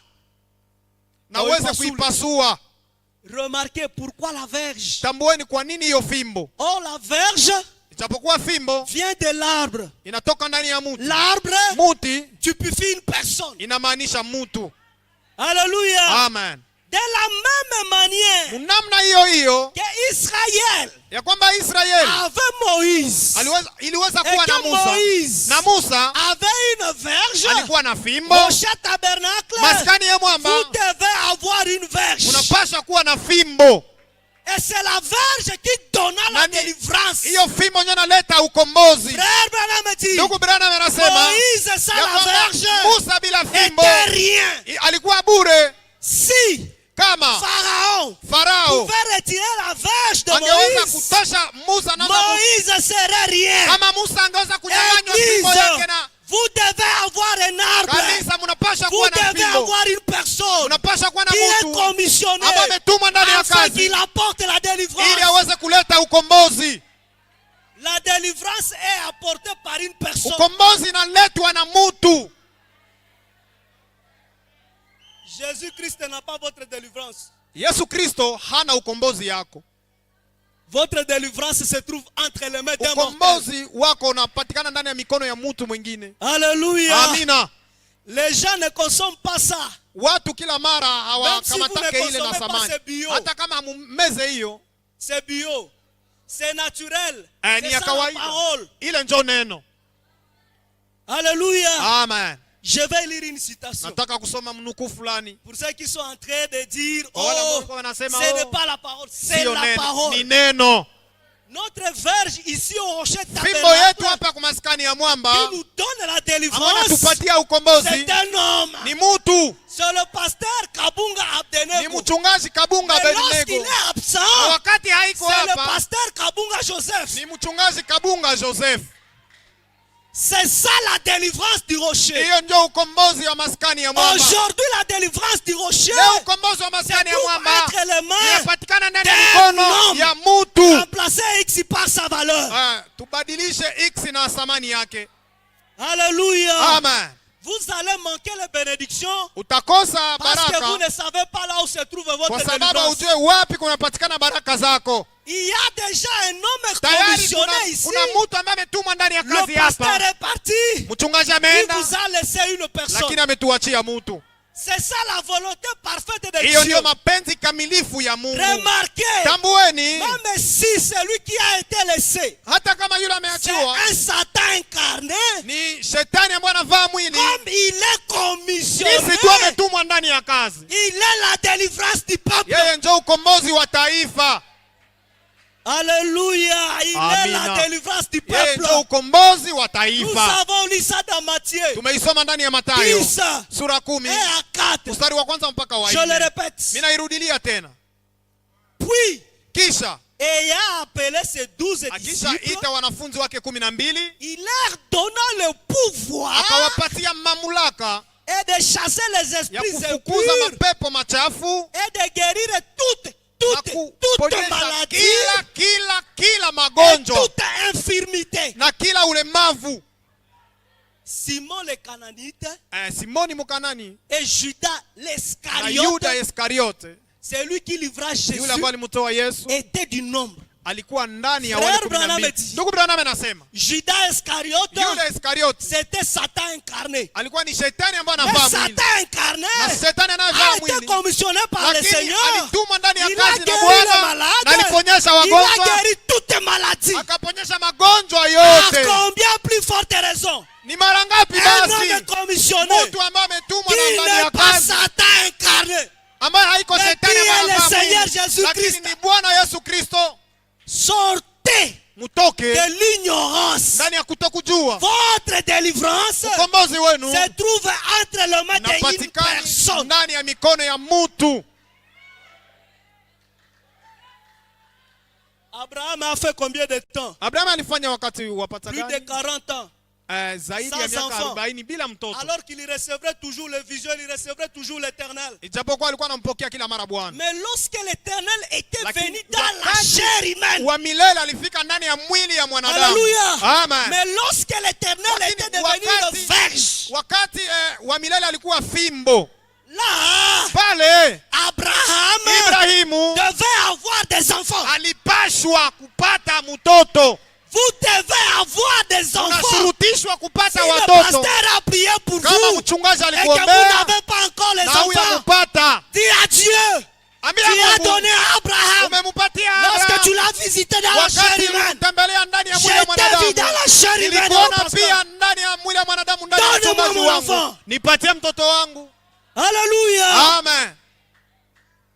na uweze kuipasua. Remarquez pourquoi la verge. Tambueni kwa nini hiyo fimbo. Oh, la verge Ijapokuwa fimbo vient de l'arbre. inatoka ndani ya muti, L'arbre muti typifie une personne. inamaanisha mtu. Alléluia. Amen. De la même manière Namna hiyo hiyo que Israël ya kwamba Israeli avait Moïse. iliweza Et kuwa na que Musa, Moïse na Musa avait une verge. alikuwa na fimbo. Moshe tabernacle. Maskani ya mwamba Vous devez avoir une verge. unapasha kuwa na fimbo, Et c'est la verge qui donna la Nani- délivrance. hiyo fimbo ndio inaleta ukombozi. Frère Branham dit, Ndugu Branham anasema Moïse sans ya la kwamba verge Musa bila fimbo était rien. alikuwa bure. Si Kama Pharaon Farao pouvait retirer la verge de angeweza Moïse, kutosha Musa na Moïse serait rien. kama Musa angeweza kunyang'anywa fimbo Église, yake, na vous devez avoir un arbre. kanisa mnapasha Vous kuwa na devez fimbo, avoir une personne mnapasha kuwa na qui est mtu commissionnée ambaye ametumwa ndani ya afin kazi qu'il apporte la ili délivrance. aweze kuleta ukombozi. La délivrance est apportée par une personne. Ukombozi inaletwa na mtu. Jésus-Christ n'a pas votre délivrance. Yesu Kristo hana ukombozi yako. Votre délivrance se trouve entre les mains d'un mortel. Ukombozi wako unapatikana ndani ya mikono ya mtu mwingine. Alléluia. Amina. Les gens ne consomment pas ça. Watu kila mara hawakamatake ile na Même si vous ne samani. consommez pas, c'est bio. Hata kama mmeze hiyo, C'est bio. C'est naturel. ni C'est ya ça la kawaida. parole. Ile ndio neno. Alléluia. Amen. Je vais lire une citation. Nataka kusoma mnukuu fulani. Pour ceux qui sont en train de dire, Kwa wale ambao oh, walikuwa wanasema, ce n'est oh, pas la parole, c'est sio la neno, ni parole. neno. Notre verge ici au rocher Fimbo yetu tabernacle hapa kwa maskani ya mwamba, qui nous donne la ambaye délivrance, anatupatia ukombozi, c'est un homme. ni mtu, C'est le pasteur Kabunga ni Abdenego. mchungaji Kabunga Mais lorsqu'il Abednego. est absent, Na wakati haiko c'est le hapa, pasteur Kabunga Joseph. ni mchungaji Kabunga Joseph. C'est ça la délivrance du rocher. Hiyo ndio ukombozi wa maskani ya mwamba. Aujourd'hui, la délivrance du rocher Leo ukombozi wa se maskani ya trouve mwamba entre les mains inapatikana ndani ya d'un mikono homme. ya mtu. Remplacer X par sa valeur. Tubadilishe X na thamani yake. Alléluia. Amen. Vous allez manquer les bénédictions Utakosa parce que vous baraka ne savez pas là où se trouve kwa votre sababu délivrance. ujue wapi kunapatikana baraka zako. Il y a déjà un homme Tayari commissionné ici. kuna mtu ambaye ametumwa ndani ya Le kazi pasteur hapa. est parti. Mchungaji Il ameenda, vous a laissé une personne. lakini ametuachia mtu. C'est ça la volonté parfaite de Hiyo Dieu. ndio mapenzi kamilifu ya Mungu. Remarquez, Tambueni, même si celui qui a été laissé, hata kama yule c'est ameachiwa un Satan incarné, ni shetani ambaye anavaa mwili, comme il est commissionné, sisi tu ametumwa ndani ya kazi. il est la délivrance du peuple. Yeye ndio ukombozi wa taifa. Alléluia, il Amina. est la délivrance du Yeye peuple. ndio ukombozi wa Nous taifa. avons lu ça dans Matthieu Tumeisoma ndani ya Mathayo 10 sura 10 et à 4. mstari wa kwanza mpaka wa Je le 4. répète. Mimi nairudilia tena. Puis, Kisha ayant appelé ses 12 akisha disciples, ita wanafunzi wake 12, il leur donna le pouvoir akawapatia mamlaka et de chasser les ya esprits kufukuza impurs mapepo machafu et de guérir toute na kuponyesha maladie kila et magonjwa toute infirmité. na kila ulemavu. Simon le Cananite Simoni Mkanani et Judas na l'Iscariote, Yuda Iskariote, c'est lui qui livra Jésus, yule ambaye alimtoa Yesu, était du nombre. alikuwa ndani ya Frère wale Branham 12. dit, Ndugu Branham anasema Judas Iscariote, Yuda Iskariote c'était Satan incarné. alikuwa ni shetani ambaye Mais anavaa mwili, Satan incarné na shetani anayevaa a été mwili, commissionné par le lakini Seigneur. alitumwa ndani ya Il a kazi na guéri les Bwana malades. na aliponyesha Il a wagonjwa, guéri toutes maladies. akaponyesha magonjwa À yote. combien plus forte raison? Ni mara ngapi Un basi homme commissionné mtu ambaye ametumwa qui na ndani ya n'est pas kazi, Satan incarné, ambaye haiko mais shetani qui ambaye est le anavaa Seigneur mwili, Jésus lakini Christ. ni Bwana Yesu Kristo. Sortez Mutoke de l'ignorance. ndani ya kutokujua. Votre délivrance Ukombozi wenu se trouve entre les mains d'une unapatikana personne. ndani ya mikono ya mtu. Abraham a fait combien de temps? Abrahamu alifanya wakati wapata Plus de gani? 40 ans. Zaidi Sans ya miaka enfant. 40 bila mtoto. Alors qu'il recevrait toujours les visions, il recevrait toujours l'éternel. Ijapokuwa alikuwa anampokea kila mara Bwana, Mais lorsque l'éternel était lakini venu dans la wakati chair humaine, wa milele alifika ndani ya mwili ya mwanadamu. Alléluia. Amen. Mais lorsque l'éternel Lakini était devenu le verge, wakati wa milele alikuwa fimbo, là, pale Abraham Ibrahimu devait avoir des enfants. alipashwa kupata mtoto. Vous devez avoir des enfants. Unashurutishwa Si kupata le watoto. pasteur a prié pour Kama vous mchungaji et que vous alikuombea n'avez pas encore les na huyo enfants, amupata, dis à Dieu, ambia tu as Mungu, donné à Abraham umemupatia lorsque tu Abraham. l'as visité dans la chair Wakati humaine. ulimtembelea ndani ya mwili Je ya t'ai vu mwanadamu, dans la chair humaine, oh nilikuona pasteur. pia ndani ya mwili ya mwanadamu, ndani ya Donne-moi mchungaji mon wangu. enfant. Nipatie mtoto wangu. Alléluia. Amen.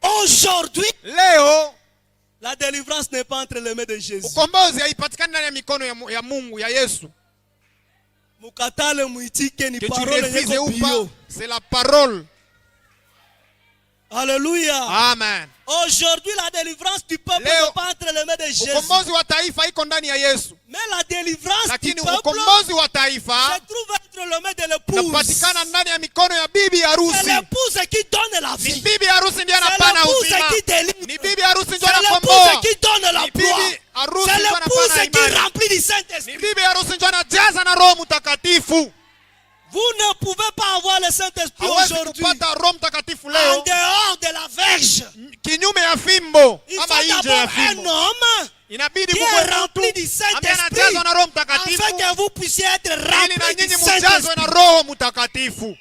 Aujourd'hui, Leo la délivrance n'est pas entre les mains de Jésus. ukombozi haipatikani ndani ya mikono ya Mungu, ya Yesu. Mukatale muitike ni Que tu parole refuses yako ou bio. pas, c'est la parole. Alléluia. Amen. Aujourd'hui, la délivrance du peuple Leo, n'est pas entre les mains de Jésus. Ukombozi wa taifa iko ndani ya Yesu, Mais la délivrance du lakini peuple ukombozi wa se taifa trouve entre les mains de l'épouse. unapatikana ndani ya mikono ya bibi C'est harusi. l'épouse qui donne la Ni vie. bibi harusi ndiye C'est anapana l'épouse uzima. qui délivre. Ni bibi harusi ndiye C'est anakomboa. l'épouse qui donne la Ni gloire. bibi harusi C'est ndiye l'épouse anapana qui imani. remplit du Ni Saint-Esprit. bibi harusi ndiye anajaza na Roho Mtakatifu. Vous ne pouvez pas avoir le Saint-Esprit Hawezi aujourd'hui kupata Roho Mtakatifu en leo dehors de la verge. kinyume ya fimbo Il ama faut nje ya d'abord un fimbo. homme inabidi qui kuwe est rempli mtu du ambaye Saint-Esprit, anajazwa na Roho Mtakatifu afin que vous puissiez être ili na remplis du nyinyi mjazwe na Saint-Esprit. Roho Mtakatifu.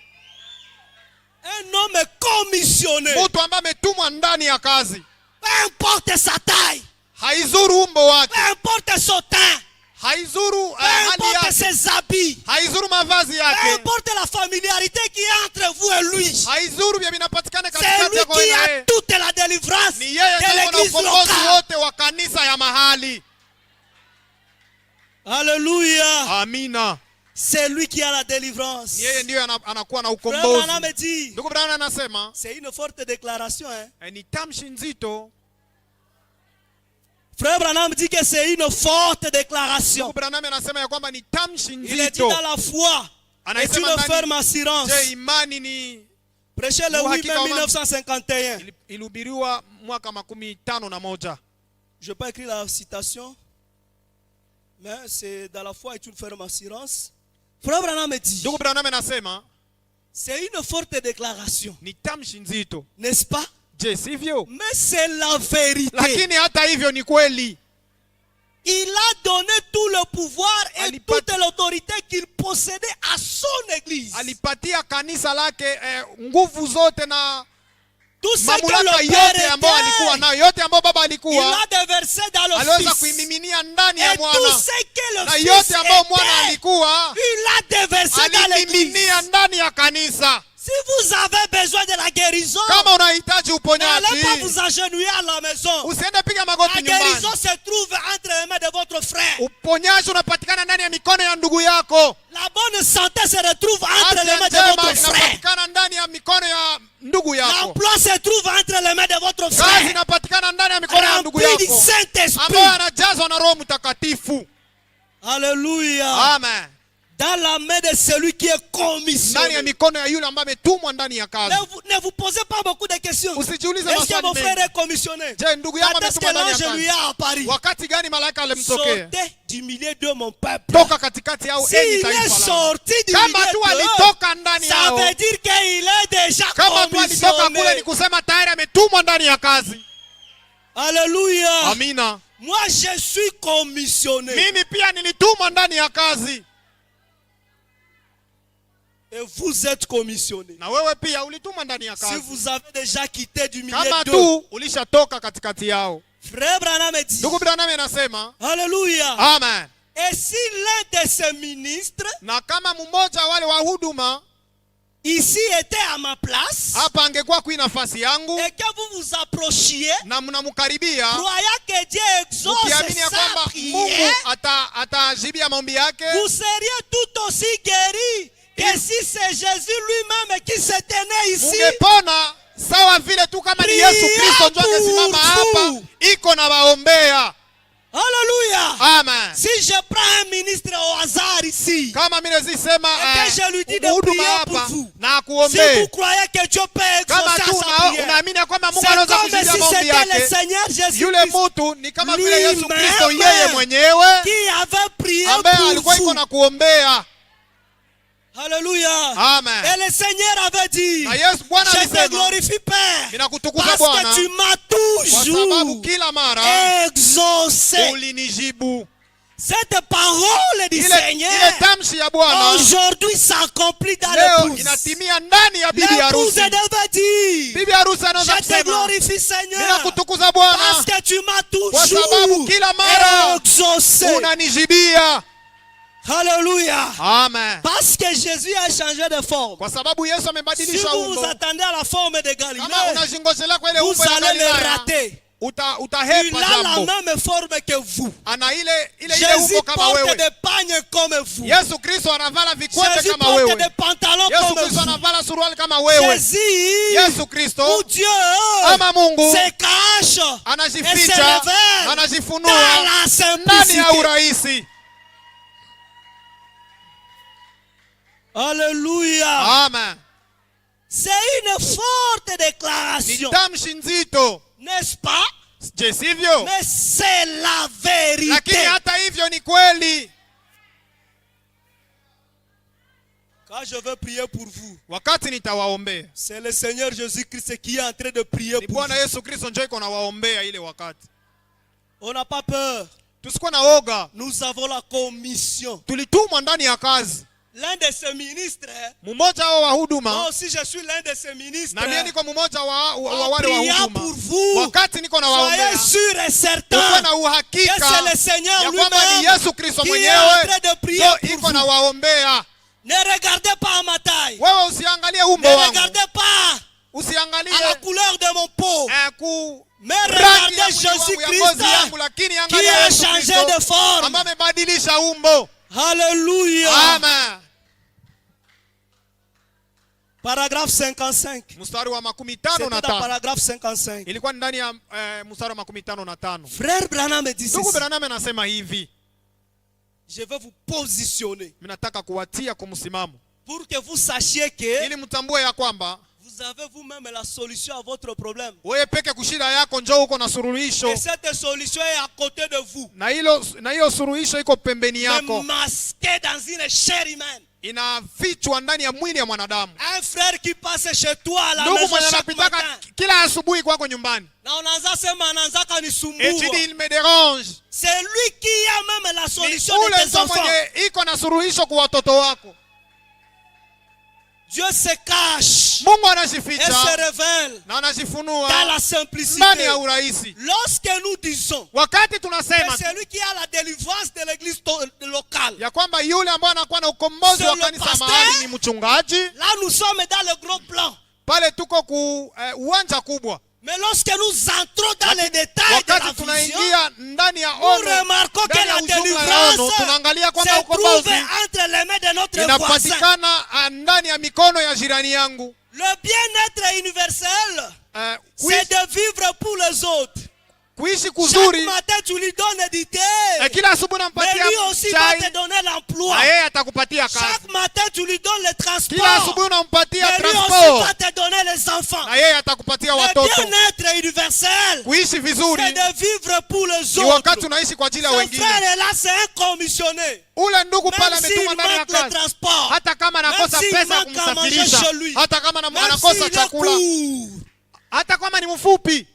Un homme commissionné. Mtu ambaye ametumwa ndani ya kazi. Peu importe sa taille, Haizuru umbo wake, peu importe son teint, haizuru peu hali importe yake, ses habits, haizuru mavazi peu yake, importe la familiarité qui est entre vous et lui. haizuru vya vinapatikana C'est katikati lui yako qui na a yeye. toute la délivrance Ni yeye de ndiye ana l'église ukombozi locale. wote wa kanisa ya mahali. Alléluia. Amina. C'est lui qui a la délivrance. Ni yeye ndiyo anakuwa na Frère ukombozi. Branham me dit, Ndugu Branham anasema c'est une forte déclaration. Hein? ni tamshi nzito. Frère Branham dit que c'est une forte déclaration. Ndugu Branham anasema ya kwamba ni tamshi Il est dit nzito. dans la foi. Et Anasema une ndani, ferme assurance. je, imani ni Prêché le 8 mai 1951. ilihubiriwa mwaka 51. Je n'ai pas écrit la citation, mais c'est dans la foi et une ferme assurance. Frère Branham me dit, Ndugu Branham anasema c'est une forte déclaration, ni tamshi nzito. n'est-ce pas? Je, sivyo? Mais c'est la vérité. Lakini hata hivyo ni kweli. Il a donné tout le pouvoir et Alipat- toute l'autorité qu'il possédait à son église. Alipatia kanisa lake nguvu zote na Tout ce que mamlaka le Père yote ambayo alikuwa était, nayo, yote ambayo baba il alikuwa a déversé dans le aliweza Fils. kuimiminia ndani ya Et tout mwana, ce que le na Fils yote ambayo mwana était, alikuwa il a déversé dans l'église. alimiminia ndani ya kanisa. Si vous avez besoin de la guérison, Kama unahitaji n'allez uponyaji, pas vous agenouiller à la maison. usiende piga La magoti guérison nyumbani. se trouve entre les mains de votre frère. Uponyaji unapatikana ndani ya mikono ya ndugu yako. La bonne santé se retrouve entre les Afya mains de njema votre frère. inapatikana ndani ya mikono ya ndugu yako. L'emploi se trouve entre les mains de votre Kazi frère. inapatikana ndani ya mikono ya ndugu Rempli du yako, Saint-Esprit. ambaye anajazwa na Roho Mtakatifu. Alléluia. Amen. Dans la main de celui qui est Ndani ya commissionné. mikono ya yule ambaye ametumwa ndani ya kazi. Ne vous posez pas beaucoup de questions. Usijiulize Est-ce que maswali mon frère mengi. est commissionné? Je, ndugu yangu Quand est-ce que ametumwa ndani ya l'ange lui kazi? a apparu? Wakati gani malaika alimtokea? Sortez du milieu de mon peuple. Toka katikati yao, enyi S'il est taifa langu. sorti du Kama milieu tu de eux, alitoka ndani ça yao, veut dire qu'il est déjà kama tu alitoka kule, ni commissionné. kusema tayari ametumwa ndani ya kazi. Alléluia. Amina. Moi, je suis commissionné. Mimi pia nilitumwa ndani ya kazi, Et vous êtes commissionné. na wewe pia ulitumwa ndani ya Si kazi. vous avez déjà quitté du milieu Kama d'eux. tu ulishatoka katikati yao. Frère Branham dit. Ndugu Branham anasema, Alléluia. amen. Et si l'un de ces ministres Na kama mmoja wale wa huduma ici était à ma place, hapa angekuwa kwa nafasi yangu et que vous vous approchiez, na mnamkaribia croyant que Dieu exauce ukiamini ya sa kwamba Mungu prière, atajibia maombi yake, vous seriez tout aussi guéri que si c'est Jésus lui-même qui se tenait ici. mungepona sawa vile tu kama ni Yesu Kristo ndio angesimama hapa iko na waombea. Alléluia. Amen. Si je prends un ministre au hasard ici, Kama mimi nazisema et que je lui dis de huduma prier pour hapa vous, na si vous kuombea, croyez que Dieu peut kama exaucer tu sa prière, unaamini ya kwamba Mungu c'est anaweza comme kujibia si maombi c'était le yake, Seigneur Jésus yule mtu ni kama vile Yesu lui-même Kristo yeye mwenyewe qui avait prié ambaye pour alikuwa iko vous. na kuombea. Alléluia. Amen. Et le Seigneur avait dit, Na Yesu Bwana je te alisema, glorifie Père, ninakutukuza parce Bwana que tu m'as kwa sababu toujours kila mara exaucé. ulinijibu. Cette parole du Ile Seigneur tamshi ya Bwana aujourd'hui s'accomplit dans leo l'épouse. inatimia ndani ya bibi L'épouse harusi. devait dire, Bibi harusi anaweza je te kusema, glorifie Seigneur, ninakutukuza parce Bwana que tu m'as kwa sababu toujours kila mara exaucé. unanijibia. Alléluia. Amen. Parce que Jésus a changé de forme. Kwa sababu Yesu Si amebadilisha vous vous umbo. attendez à la forme de Kama Galilée, unajingojelea kwa ile vous umbo ya allez le Galilaya, rater. Il utahepa a la jambo. même forme que vous. Ana ile Jésus umbo kama porte wewe. des pagnes comme vous. Yesu Kristo anavala vikwete Jésus kama porte wewe. des pantalons Yesu comme Kristo vous. anavala suruali kama wewe. Jésus, Yesu Kristo ou Dieu, ama Mungu se cache et se anajificha, révèle dans anajifunua la ndani ya simplicité. urahisi. Alléluia. Amen. C'est une forte Ni déclaration, tamshi nzito, n'est-ce pas? je sivyo? Mais c'est la Lakini vérité. hata hivyo ni kweli. Quand je veux prier pour vous, Wakati nitawaombea, c'est le Seigneur Jésus-Christ qui est en train de prier ni pour Bwana vous. Yesu Kristo njoo iko nawaombea ile wakati. On n'a pas peur. Tusikuwa na oga. Nous avons la commission. Tulitumwa ndani ya kazi. L'un de ces ministres, Mmoja wao wa huduma. moi aussi je suis l'un de ces ministres. Na mimi niko mmoja wa En wale wa priant huduma. pour vous, Wakati niko na soyez waombea, sûr et uko certain na que uhakika c'est le Seigneur ya kwamba ni lui-même Yesu Kristo qui est en mwenyewe train de prier ndio pour iko na vous. waombea. Ne regardez pas à ma taille. Wewe usiangalie umbo Ne wangu. regardez pas Usiangalie à la couleur de mon peau. ku Mais rangi regardez ya mwili wangu, ya ngozi Jésus-Christ yangu, lakini qui angalia a Yesu changé Kristo de forme. ambaye amebadilisha umbo. Alléluia. Amen. Paragraphe 55. Mstari wa 55 C'était na dans 5. paragraphe 55. Ilikuwa ndani ya mstari wa 55. Frère Branham me dit Ndugu ceci. Branham anasema hivi, Je vais vous positionner mimi nataka kuwatia kwa msimamo pour que vous sachiez que ili mtambue ya kwamba vous avez vous-même la solution à votre problème. wewe peke kushida yako njoo uko na suluhisho, Et cette solution est à côté de vous. na hiyo suluhisho iko pembeni Mais yako, masquée dans une chair humaine. inafichwa ndani ya mwili ya mwanadamu. Un frère qui passe chez toi à la Ndugu maison mwenye chaque anapitaka matin. kila asubuhi kwako nyumbani, Na unaanza sema anaanza eti kanisumbua. il me dérange. C'est lui qui a même la Ni solution de ule tes ndio enfants. mwenye iko na suluhisho kwa watoto wako. Dieu se cache Mungu et se anajificha révèle na dans anajifunua la simplicité. ndani ya urahisi. Lorsque nous disons Wakati que tunasema celui qui a la délivrance de l'église locale, ya kwamba yule ambaye anakuwa na ukombozi wa Sur le kanisa pasteur. mahali ni mchungaji, là nous sommes dans le gros plan. pale tuko ku uwanja kubwa. Mais lorsque nous entrons dans les détails de Wakati la vision, tunaingia ndani ya nous ono, remarquons que ndani ya la ujumla ya délivrance ono, tunaangalia kwamba se trouve ukombozi entre les mains de notre voisin. inapatikana ndani ya mikono ya jirani yangu. Le bien-être universel, c'est Kuishi, de vivre pour les autres. kuishi Chaque kuzuri, matin, tu lui donnes du thé. kila asubuhi Mais nampatia lui aussi va chai te donner l'emploi. na yeye atakupatia kazi. Chaque matin, tu lui donnes le Kila transport. asubuhi unampatia Mais lui aussi transport va te donner les enfants. na yeye atakupatia Le watoto. bien-être universel, Kuishi vizuri c'est de vivre pour les ni wakati autres. unaishi kwa ajili ya Ce wengine. frère est là, c'est un commissionné. Ule ndugu pale Même s'il ametumwa ndani ya manque le kazi, transport, hata kama anakosa Même s'il pesa ya manque à manger kumsafirisha, chez lui. hata kama même anakosa s'il est chakula, court, hata kama ni mfupi,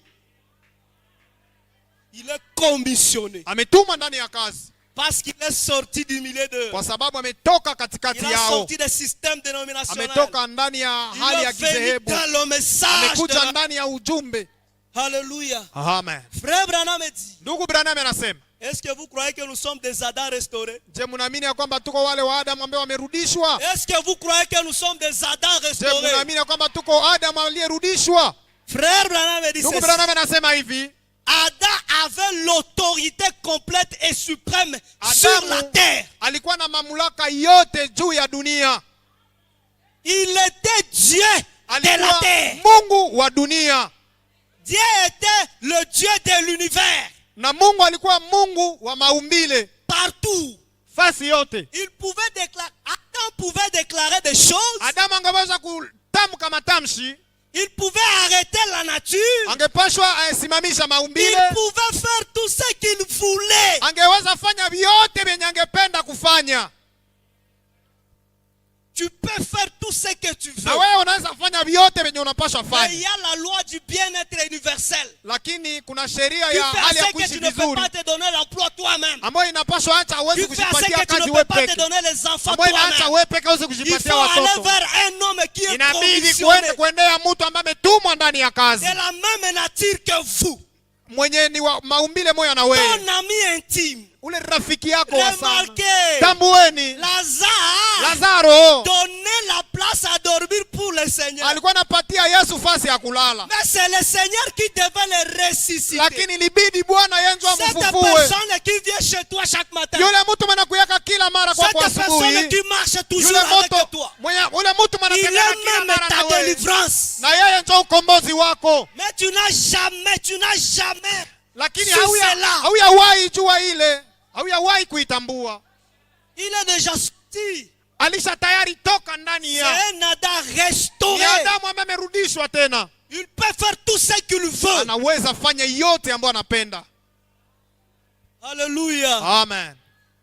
il est commissionné. ametumwa ndani ya kazi Parce qu'il est sorti du milieu de... kwa sababu ametoka Il katikati a yao, sorti des systèmes dénominationnels. ametoka ndani ya Il hali ya est venu kizehebu, dans le message de amekuja la... ndani ya ujumbe. Alléluia. Amen. Frère Branham dit, Ndugu Branham anasema, est-ce que vous croyez que nous sommes des Adams restaurés? je, mnaamini ya kwamba tuko wale wa Adamu ambao wamerudishwa? Est-ce que vous croyez que nous sommes des Adams Je, restaurés? mnaamini ya kwamba tuko Adamu aliyerudishwa? Frère Branham dit Ndugu ceci. Branham anasema hivi, Adam avait l'autorité complète et suprême sur la Adamu terre. alikuwa na mamlaka yote juu ya dunia. Il était Dieu de la Alikuwa terre. Mungu wa dunia, Dieu était le Dieu de l'univers. na Mungu alikuwa Mungu wa maumbile Partout. fasi yote. Il pouvait déclarer, Adam pouvait déclarer des choses. Adamu angeweza kutamka matamshi, Il pouvait arrêter la nature. angepashwa asimamisha maumbile, Il pouvait faire tout ce qu'il voulait. angeweza fanya vyote vyenye angependa kufanya. Tu peux faire tout ce que tu veux. Na wewe unaweza fanya vyote vyenye unapaswa Mais il fanya, y a la loi du bien-être universel. lakini kuna sheria Tu ya fais hali ya ce que kuishi tu ne peux vizuri pas te donner l'emploi toi-même. ambayo inapaswa acha uweze Tu fais ce kujipatia que tu kazi ne wewe peux pas te peke, donner les enfants ambayo inaacha toi-même. wewe peke uweze Il kujipatia faut aller watoto. vers un homme qui est Inabidi commissionné kuendea mtu ambaye ametumwa ndani ya kazi, de la même nature que vous. mwenye ni wa maumbile moja na wewe, Ton ami intime. ule rafiki yako wa sana. Remarquez, Tambueni, Lazare Lazaro donnait la place à dormir pour le Seigneur. alikuwa anapatia Yesu fasi ya kulala, Mais c'est le Seigneur qui devait le ressusciter. lakini ilibidi Bwana yenzo Cette amfufue. personne qui vient chez toi chaque matin. Yule mtu mwanakuyaka kila mara kwa Cette personne asubuhi, qui marche toujours yule avec mtu toi. ule mtu Il mwanatembea est kila même mara na ta wewe, délivrance. na yeye ndio ukombozi wako, Mais tu n'as jamais lakini Sous cela. hauyawahi jua ile, hauyawahi kuitambua. il est déjà sorti. Alisha tayari toka ndani C'est ya un Adam ni restauré. Adamu ambaye amerudishwa tena, Il peut faire tout ce qu'il veut. anaweza fanya yote ambayo anapenda. Alléluia. Amen.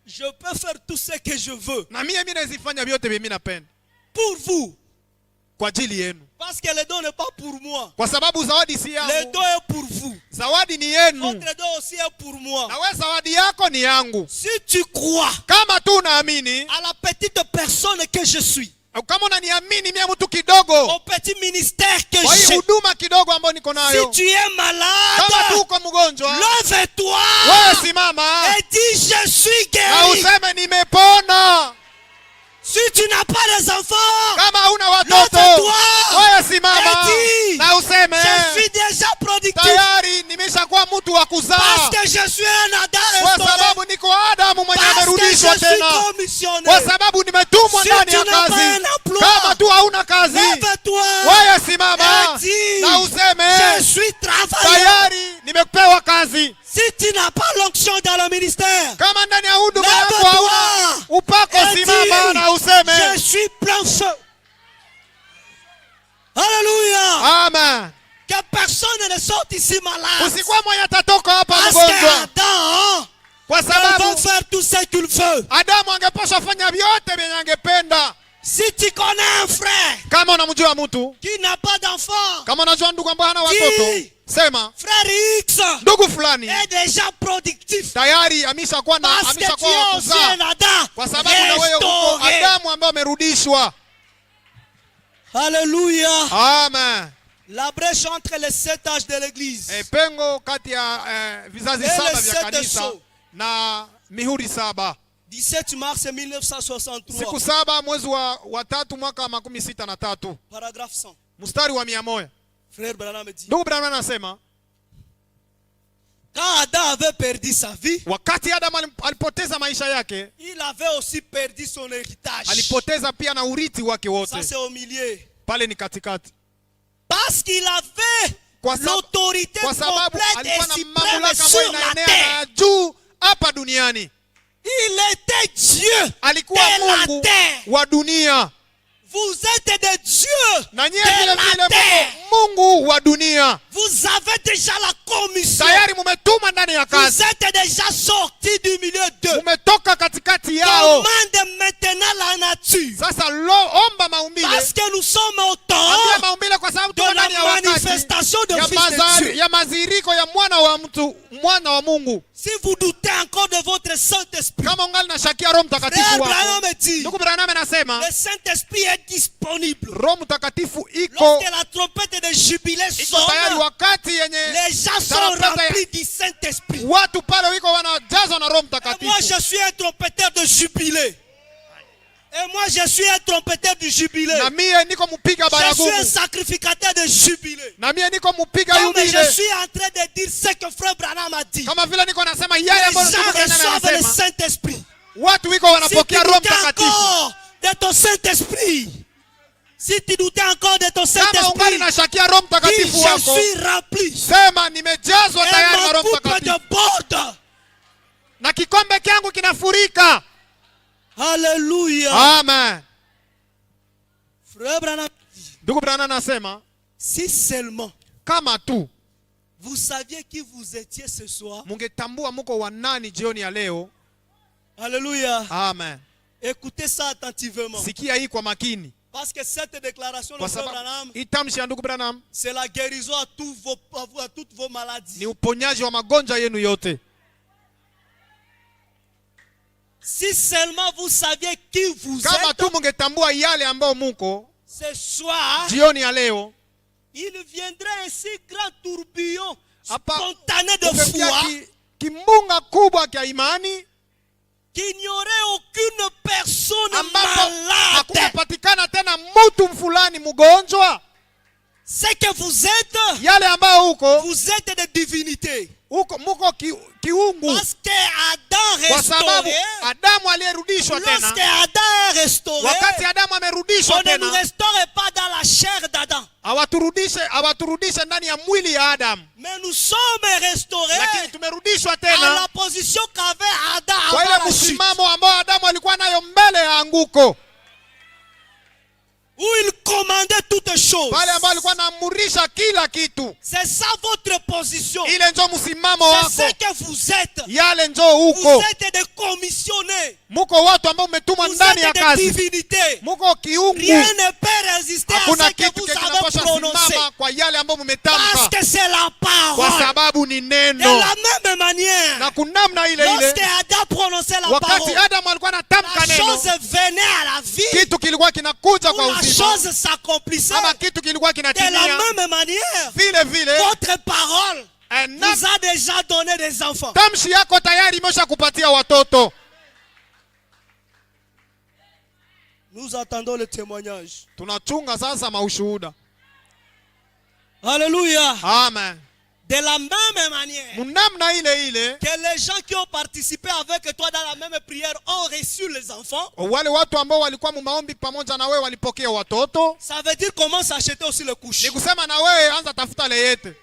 Je peux faire tout ce que je veux. Na mimi nazifanya vyote vile mimi napenda Pour vous. kwa ajili yenu, Parce que le don n'est pas pour moi. kwa sababu zawadi si Le yangu, don est pour vous. zawadi ni yenu, votre don aussi est pour moi. na wewe zawadi yako ni yangu. Si tu crois Kama tu unaamini, à la petite personne que je suis, kama unaniamini mimi mtu kidogo, au petit ministère que kwa hii j'ai, huduma kidogo ambayo niko si nayo, tu es kama tu malade, uko mgonjwa, lève-toi wewe simama et dis je suis na guéri. useme nimepona. Si tu n'as pas les enfants, Kama huna watoto, lève-toi wewe simama et dis na useme je suis déjà productif tayari nimeshakuwa mtu wa parce kuzaa, que je suis un Adam kwa restauré, sababu niko Adamu mwenye parce que je amerudishwa suis tena, commissionné. kwa sababu nimetumwa Si ndani tu ya n'as pas kazi. un emploi, Kama tu hauna kazi, Lève-toi wewe simama et dis na useme je suis travailleur. tayari nimepewa kazi. Si tu n'as pas l'onction dans le ministère, Kama ndani ya huduma yako Lève-toi hauna upako, et simama dis na useme je suis plein feu. Alléluia. amen. Que personne ne sorte ici malade. Usikuwa mwenye atatoka hapa Parce mgonjwa, qu'Adam kwa va sababu faire tout ce qu'il veut. Adamu angepaswa fanya vyote vyenye angependa. Si tu connais un frère Kama unamjua mtu, qui n'a pas d'enfant, kama unajua ndugu ambaye hana watoto, sema frère X ndugu fulani est déjà productif. tayari ameshakuwa Parce que tu ameshakuwa es aussi kuzaa, un Adam kwa sababu na wewe uko restauré. Adamu ambaye amerudishwa. Alléluia. Amen. La brèche entre les 7 âges de l'église Pengo kati ya vizazi Et saba les vya sept kanisa sceaux. na mihuri saba. 17 mars 1963, Siku saba mwezi wa tatu mwaka 63, paragraphe 100. mstari wa 100. Frère Branham dit, Ndugu Branham anasema quand Adam avait perdu sa vie, wakati Adamu alipoteza maisha yake, il avait aussi perdu son héritage. alipoteza pia na urithi wake wote. Ça c'est au milieu. Pale ni katikati, Parce qu'il avait l'autorité kwa sababu complète alikuwa et na suprême mamlaka ambayo sur la inaenea terre. na juu hapa duniani. Il était Dieu Alikuwa de la Mungu terre. wa dunia, Vous êtes des dieux na nyie de vile la vile terre. Mungu wa dunia. Vous avez déjà la commission. Tayari mumetuma ndani ya Vous kazi, êtes déjà sortis du milieu d'eux. mumetoka katikati yao. Commande maintenant la nature. Sasa omba maumbile, Parce que nous sommes au temps ambia maumbile, kwa sababu de tuko ndani la ya wakati manifestation de Fils de Dieu. ya maziriko ya mwana wa mtu, mwana wa Mungu. Si vous doutez encore de votre Saint-Esprit, Kama ungali nashakia Roho Mtakatifu Frère wako, Branham dit, ndugu Branham anasema le Saint-Esprit est disponible. Roho Mtakatifu iko Lorsque la trompette de jubilé tayari, sonne, wakati yenye les gens sont tarumbeta remplis du Saint-Esprit. watu pale wiko wanajazwa na Roho Et moi, Mtakatifu. je suis un trompetteur de jubilé. Et moi, je suis un trompetteur de jubilé. Na mie niko mpiga Je suis un baragumu, sacrificateur de jubilé. na mie niko mpiga Comme je yubile, suis en train de dire ce que Frère Branham a dit. kama vile niko nasema Les yale ambayo gens ndugu Branham reçoivent le anasema. Saint-Esprit. Watu wiko Si tu wanapokea Roho doutais Mtakatifu. encore de ton Saint-Esprit, si tu doutais encore de ton Kama ungali Saint-Esprit, nashakia Roho dis Mtakatifu je wako, suis rempli. sema nimejazwa Et tayari na ma Roho coupe Mtakatifu déborde. na kikombe changu kinafurika. Alléluia. Amen. Frère Branham dit, Ndugu Branham anasema si seulement kama tu vous saviez qui vous étiez ce soir. mungetambua muko wa nani jioni ya leo. Alléluia. Amen. Écoutez ça attentivement. Sikia hii kwa makini, Parce que cette déclaration de kwa Frère sababu Branham, itamshi ya ndugu Branham c'est la guérison à toutes vos maladies. ni uponyaji wa magonjwa yenu yote. Si seulement vous saviez qui vous Kama êtes, tu mungetambua yale ambao muko ce soir, jioni ya leo, il viendrait un si grand tourbillon hapa spontané de ungefikia foi kimbunga kubwa kia imani, qu'il n'y aurait aucune personne ambapo malade. hakupatikana tena mtu fulani mgonjwa. C'est que vous êtes, Yale ambao huko vous êtes des divinités. huko muko kiungu, Parce que Adam kwa sababu restauré, Adamu aliyerudishwa lorsque tena, Adam est restauré, wakati Adamu on amerudishwa ne nous tena, restaure pas dans la chair d'Adam. hawaturudishe ndani ya mwili ya Adamu, Mais nous sommes restaurés lakini tumerudishwa à tena la position qu'avait Adam kwa avant ile la chute. msimamo ambao Adamu alikuwa nayo mbele ya anguko. où il commandait toutes choses. pale ambapo alikuwa anaamrisha kila kitu. C'est ça votre position. Ile ndio msimamo C'est wako, ce que vous êtes. yale ndio Vous uko. êtes des commissionnés. Muko watu ambao umetumwa Vous ndani ya êtes des kazi, divinités. muko kiungu. Rien ne peut résister à Hakuna ce que kitu vous kile avez kinapaswa prononcé. simama kwa yale ambayo Parce mumetamka, que c'est la kwa parole. sababu ni De neno. la même manière, Na kunamna ile lorsque ile, Adam prononçait la wakati parole, Adamu alikuwa anatamka la neno, chose venait à la vie, kitu kilikuwa kinakuja où kwa la uzima, chose s'accomplissait. ama kitu kilikuwa De la kinatimia. même manière, Vile vile votre parole na vous a déjà donné des enfants. tamshi yako tayari imesha kupatia watoto. Nous attendons le témoignage. Tunachunga sasa maushuhuda. Alléluia. Amen. De la même manière Munamna ile ile, que les gens qui ont participé avec toi dans la même prière ont reçu les enfants, wale watu ambao walikuwa mumaombi pamoja na wewe walipokea watoto. ça veut dire comment s'acheter aussi le couche. Ni kusema na wewe anza tafuta leyete.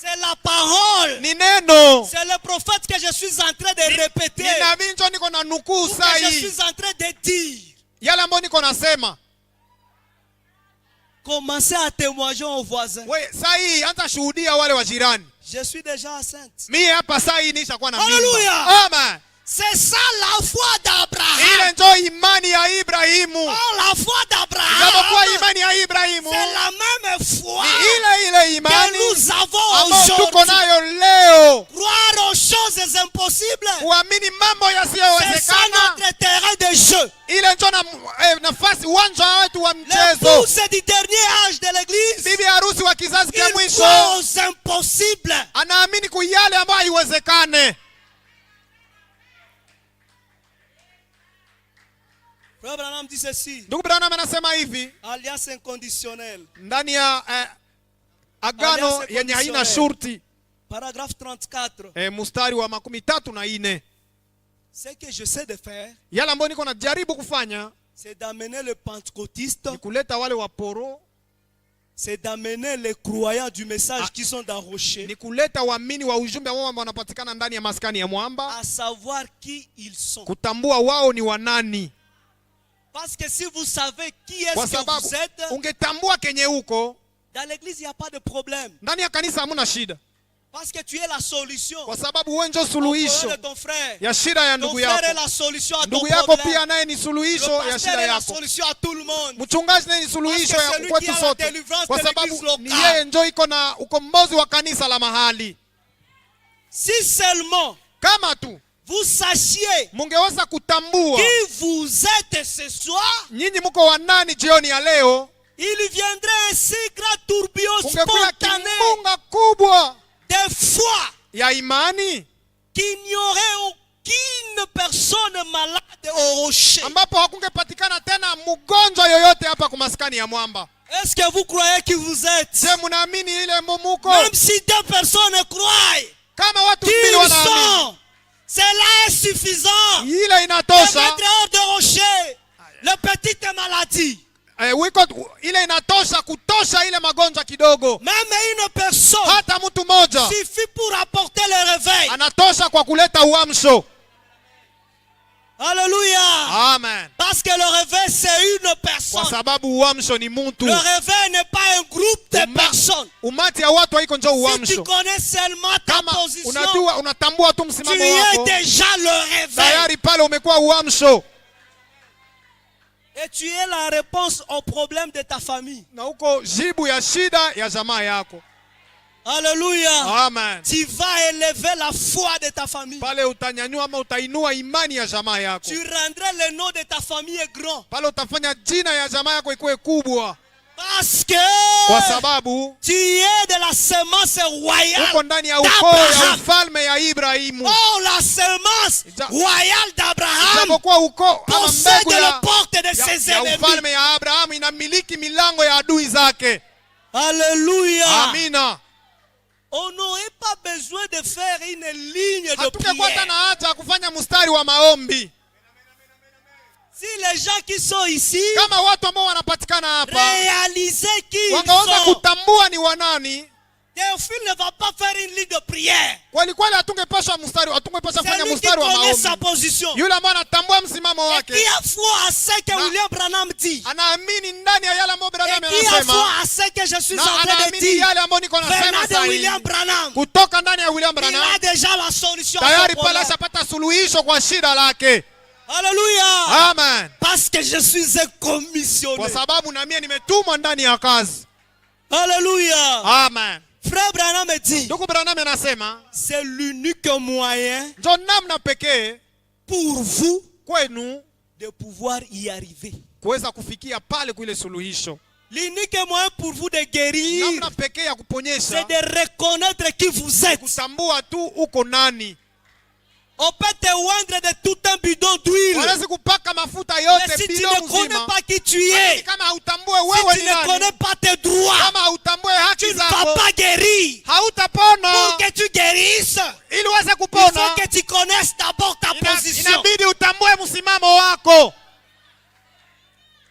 C'est la parole. Ni neno. C'est le prophète que je suis en train de répéter. Ni nabii njo niko na nukuu Ou que saa je hii. suis en train de dire. Yale ambayo niko nasema. Commencez à témoigner aux voisins. We, saa hii anza shuhudia wale wa jirani. Je suis déjà enceinte. Mimi hapa saa hii nishakuwa na Hallelujah. mimba. Amen. C'est ça la foi d'Abraham. Ile njo imani ya Ibrahimu. Oh, la foi d'Abraham. Japokuwa imani ya Ibrahimu C'est la même foi ni ile que imani nous avons ambayo tuko aujourd'hui. nayo leo. Croire aux choses impossibles. Kuamini mambo C'est ça yasiyowezekana. notre terrain de jeu. Ile njo na nafasi, uwanja wetu wa mchezo. L'épouse du dernier âge de l'église. Bibi harusi wa kizazi cha Il mwisho croit aux impossibles. anaamini ku yale ambayo haiwezekane. Frère Branham dit ceci. Ndugu Branham anasema hivi Alliance inconditionnelle. ndani ya agano Alliance yenye haina conditionnelle. shurti, Paragraphe 34. mstari wa 34. Ce que j'essaie de faire, Yale ambayo niko najaribu kufanya c'est d'amener le pentecôtiste, ni kuleta wale waporo, c'est d'amener les croyants du message qui sont dans Rocher, ni kuleta waamini wa ujumbe ambao wanapatikana ndani ya maskani ya mwamba, à savoir qui ils sont. kutambua wao ni wanani. Parce que si vous savez qui est-ce Kwa que sababu vous êtes, ungetambua kenye uko dans l'église, il n'y a pas de problème. ndani ya kanisa, hamuna shida, Parce que tu es la solution. kwa sababu wewe ndio Au problème suluhisho de ton frère. ya shida ya Ton ndugu frère est yako. la solution à ton Ndugu yako problème. pia naye ni Le suluhisho ya pasteur shida est la yako. solution à tout le monde. Mchungaji naye ni suluhisho Parce que ya celui kwetu qui a la sote, délivrance kwa de sababu l'église ni locale. yeye ndio iko na ukombozi wa kanisa la mahali. Si seulement Kama tu vous sachiez mungeweza kutambua qui vous êtes ce soir, nyinyi mko wanani jioni ya leo, il viendrait un si grand tourbillon kungekuwa spontané kimbunga kubwa de foi ya imani, qu'il n'y aurait aucune personne malade au rocher. ambapo hakungepatikana tena mgonjwa yoyote hapa kwa maskani ya mwamba. Est-ce que vous croyez qui vous êtes? Je, mnaamini ile mumuko? Même si deux personnes croient Kama watu qui mbili ils wanaamini, sont, cela est suffisant. ile De inatosha. mettre hors de rocher les petites maladies. Ile inatosha kutosha ile magonjwa kidogo. Même une personne Hata mtu moja suffit pour apporter le réveil. anatosha kwa kuleta uamsho. Alléluia. Amen. Parce que le réveil, c'est une Kwa personne. sababu uamsho ni mtu. Le réveil n'est pas un groupe de personnes. Umati ya watu haiko njoo Si tu uamsho. connais seulement ta Kama position, unajua unatambua tu tu msimamo es wako, déjà le réveil. tayari pale umekuwa uamsho. Et tu es la réponse au problème de ta famille. Na uko jibu ya shida ya jamaa yako. Alléluia. Amen. Tu vas élever la foi de ta famille. Pale utanyanyua ama utainua imani ya jamaa yako. Tu rendrais le nom de ta famille grand. Pale utafanya jina ya jamaa yako ikuwe kubwa. Parce que Kwa sababu tu es de la semence royale uko ndani ya ukoo ya d'Abraham. ufalme ya Ibrahimu. Oh, la semence royale d'Abraham Japokuwa ukoo ama possède mbegu les portes de ses ya ennemis. ufalme ya Abrahamu inamiliki milango ya adui zake. Alléluia. Amina. On n'aurait pas besoin de faire une ligne de Hatungekuwa prière. tena haja ya kufanya mstari wa maombi. Si les gens qui sont ici Kama watu ambao wanapatikana hapa réalisaient qui ils wangeweza sont, kutambua ni wanani, Théophile ne va pas faire une ligne de prière. Kweli kweli hatungepasha C'est fanya lui qui mstari wa connaît sa maombi. position. Yule ambaye anatambua msimamo Et wake, qui a foi à ce que Na- William Branham dit. anaamini ndani ya yale ambayo Branham Et qui a foi anasema, à ce que je suis na en train de anaamini dire. yale ambayo niko Venant nasema de sasa William hivi. Branham. Kutoka ndani ya William Il Branham a déjà la solution. à tayari son pale problème. ashapata suluhisho kwa shida lake. Alléluia. Amen. Parce que je suis un commissionné. Kwa sababu na mimi nimetumwa ndani ya kazi. Alléluia. Amen. Frère Branham dit, Ndugu Branham anasema c'est l'unique moyen ndio namna pekee pour vous kwenu de pouvoir y arriver. kuweza kufikia pale kuile suluhisho. L'unique moyen pour vous de guérir, Namna pekee ya kuponyesha c'est de reconnaître qui vous êtes. kutambua tu uko nani. On peut te oindre de tout un bidon d'huile. Wanaweza kupaka mafuta Mais yote si tu bila ne connais mzima. pas qui tu Lakini es, kama hautambue si wewe tu ni ne connais nani, pas tes droits, kama hautambue tu haki ne vas zako, pas guérir. hautapona. Pour que tu guérisses, Ili uweze il kupona, faut que tu connaisses d'abord ta position. inabidi utambue msimamo wako.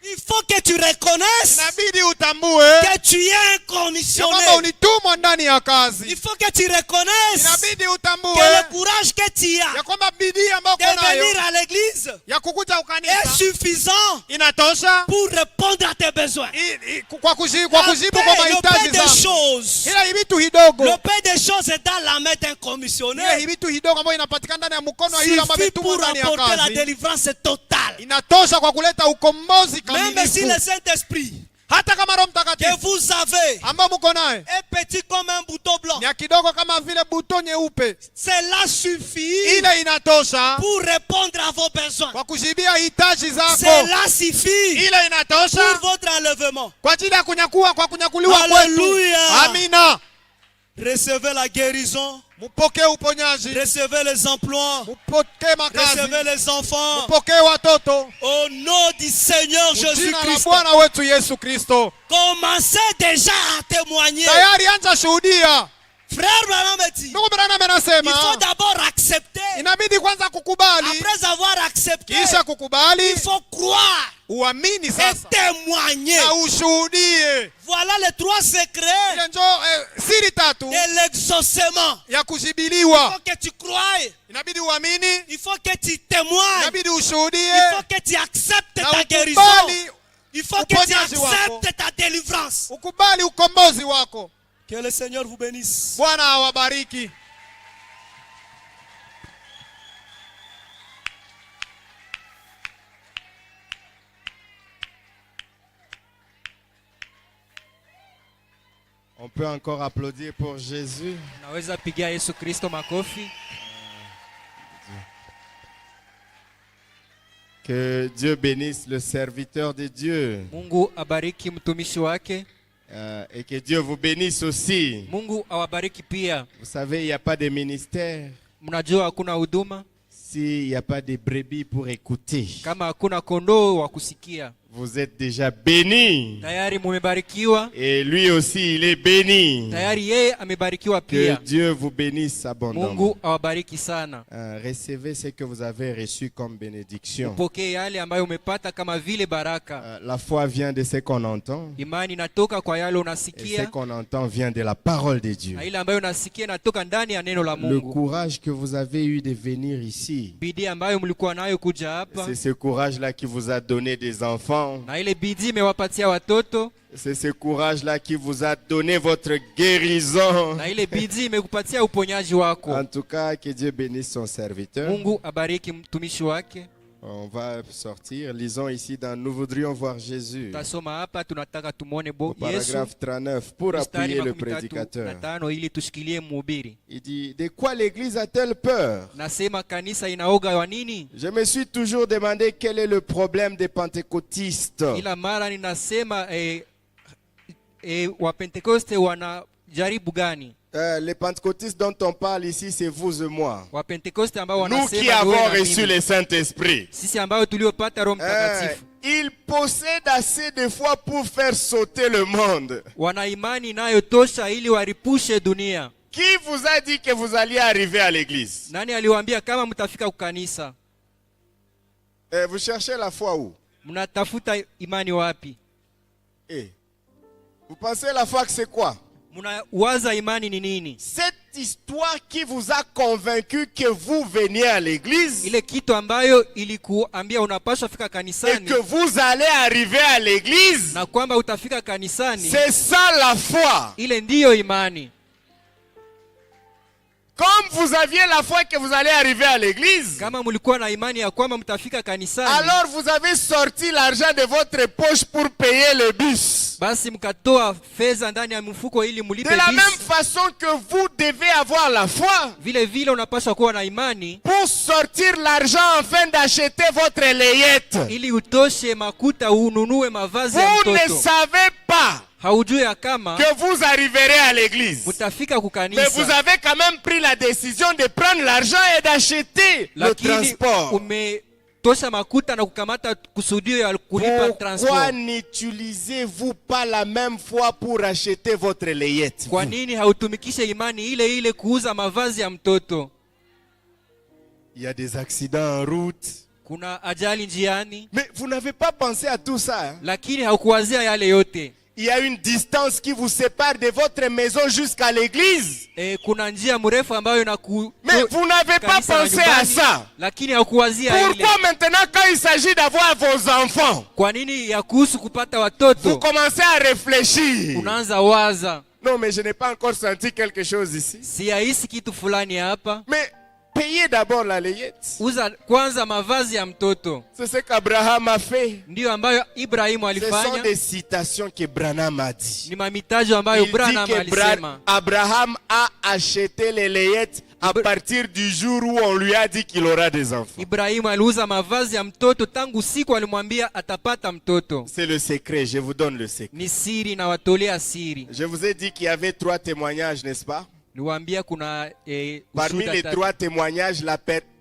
Il faut que tu reconnaisses Inabidi utambue que tu es un ya kwamba commissionné. ulitumwa ndani ya kazi. Il faut que tu reconnaisses Inabidi que utambue le courage que tu ya as kwamba bidii ambayo de uko nayo venir à l'église ya kukuja est ukanisa suffisant inatosha pour répondre à tes besoins. kwa kujibu kwa Le paix mahitaji des zangu. choses, Ila hivitu hidogo, le paix des choses est dans la main d'un commissionné. ile hivitu hidogo ambayo inapatikana ndani ya mkono wa yule ambaye Suffit ametumwa pour ndani ya apporter la kazi, délivrance totale. inatosha kwa kuleta ukombozi Même si kamilifu. le Saint-Esprit Hata kama Roho que Mtakatifu vous avez ambao mko naye est petit comme un bouton blanc, ni ya kidogo kama vile buto nyeupe, cela suffit ile inatosha pour répondre à vos besoins. kwa kujibia hitaji zako. Cela suffit Ile pour inatosha votre enlèvement. kwa ajili ya kunyakuliwa kwetu. Hallelujah. Amina. Recevez la guérison, Mupokee uponyaji, recevez les emplois, mupokee makazi, recevez les enfants. mupokee watoto. Au nom du Seigneur Jina la Jésus-Christ, Bwana wetu Yesu Kristo. commencez déjà à témoigner. Tayari anza shuhudia. Frère Branham dit, Ndugu Branham il anasema faut d'abord accepter. inabidi kwanza kukubali, Après avoir accepté, kisha kukubali, il faut croire uamini et sasa témoigner. na ushuhudie. Voilà les trois secrets Ile njo siri tatu de l'exaucement. ya Il kujibiliwa. faut que tu croies, Inabidi uamini, il faut que tu témoignes, inabidi il ushuhudie faut que tu acceptes na ta guérison, ukubali, il faut que tu uponyaji wako. acceptes ta délivrance. ukubali ukombozi wako. Que le Seigneur vous bénisse. Bwana awabariki. On peut encore applaudir pour Jésus. Naweza pigia Yesu Kristo makofi. Que Dieu bénisse le serviteur de Dieu. Mungu abariki mtumishi wake. Et que Dieu vous bénisse aussi. Mungu awabariki pia. Vous savez, il n'y a pas de ministère Mnajua hakuna huduma s'il n'y a pas de brebis pour écouter. kama hakuna kondoo wa kusikia. Vous êtes déjà bénis. Tayari mumebarikiwa, Et lui aussi, il est béni. tayari yeye amebarikiwa Que pia. Dieu vous bénisse abondamment. Mungu awabariki sana. Recevez ce que vous avez reçu comme bénédiction. Upokee yale ambayo umepata kama vile baraka. La foi vient de ce qu'on entend. Imani inatoka kwa yale Et ce unasikia, qu'on entend vient de la parole de Dieu. na ile ambayo unasikia inatoka ndani ya neno la Le Mungu. courage que vous avez eu de venir ici, Bidii ambayo mlikuwa nayo kuja hapa, c'est ce courage-là qui vous a donné des enfants. na ile bidii imewapatia watoto, C'est ce courage-là qui vous a donné votre guérison. na ile bidii imekupatia uponyaji wako. En tout cas, que Dieu bénisse son serviteur. Mungu abariki mtumishi wake. On va sortir. Lisons ici dans Nous voudrions voir Jésus. Tasoma hapa, tunataka tumwone Au Yesu. paragraphe 39, pour Mstari appuyer le makumi tatu na prédicateur. tano ili tushikilie mhubiri. Il dit, de quoi l'Église a-t-elle peur? Nasema kanisa inaoga wa nini? Je me suis toujours demandé quel est le problème des pentecôtistes. Kila mara ninasema Wapentekoste wanajaribu gani? Les pentecôtistes dont on parle ici, c'est vous et moi. Wapentekoste ambao Nous wanasema qui ni avons wewe na reçu mimi. le Saint-Esprit. Sisi ambao tuliopata Roho Mtakatifu. Ils possèdent assez de foi pour faire sauter le monde. Wana imani inayotosha ili waripushe dunia. Qui vous a dit que vous alliez arriver à l'église? Nani aliwaambia kama mtafika kukanisa? Vous cherchez la foi où? Mnatafuta imani wapi? Vous pensez la foi que c'est quoi? Mnawaza imani ni nini? Cette histoire qui vous a convaincu que vous veniez à l'église Ile kitu ambayo ilikuambia unapaswa fika et kanisani que vous allez arriver à l'église, na kwamba utafika kanisani, c'est ça la foi. ile ndiyo imani. Comme vous aviez la foi que vous allez arriver à l'église, Kama mulikuwa na imani ya kwamba mtafika kanisani, alors vous avez sorti l'argent de votre poche pour payer le bus. basi mkatoa fedha ndani ya mfuko ili De mulipe la même bisi. façon que vous devez avoir la foi Vile vile unapaswa kuwa na imani pour sortir l'argent afin d'acheter votre layette. ili utoshe makuta ununue mavazi ya Vous ne mtoto. savez pas Haujui ya kama que vous arriverez à l'église. mutafika Mais vous kukanisa, avez quand même pris la décision de prendre l'argent et d'acheter le lakini transport. umetosha makuta na kukamata kusudio ya kulipa Pourquoi transport. n'utilisez-vous pas la même foi pour acheter votre layette? Kwa nini hautumikishe imani ile ile kuuza mavazi ya mtoto? Il y a des accidents en route. Kuna ajali njiani, Mais vous n'avez pas pensé à tout ça. Hein? lakini haukuwazia yale yote. Il y a une distance qui vous sépare de votre maison jusqu'à l'église. Kuna njia mrefu ambayo Mais vous n'avez pas pensé à ça. lakini haukuwazia ile. Pourquoi maintenant quand il s'agit d'avoir vos enfants, Kwa nini ya kuhusu kupata vous watoto commencez à réfléchir? unaanza waza, Non, mais je n'ai pas encore senti quelque chose ici. siyahisi kitu fulani hapa? Mais payez d'abord la layette. Uza kwanza mavazi ya mtoto. C'est ce qu'Abraham a fait. Ndiyo ambayo Ibrahimu Ce sont alifanya. des citations que Branham a dit. Ni mamitajo ambayo Il Branham dit que alisema. Abraham a acheté les layettes à partir du jour où on lui a dit qu'il aura des enfants. Ibrahimu aliuza mavazi ya mtoto tangu siku alimwambia atapata mtoto. C'est le secret, je vous donne le secret. Ni siri na watolea siri. Je vous ai dit qu'il y avait 3 témoignages, n'est-ce pas? Niwaambia kuna Parmi ushuhuda les tatu. 3 témoignages,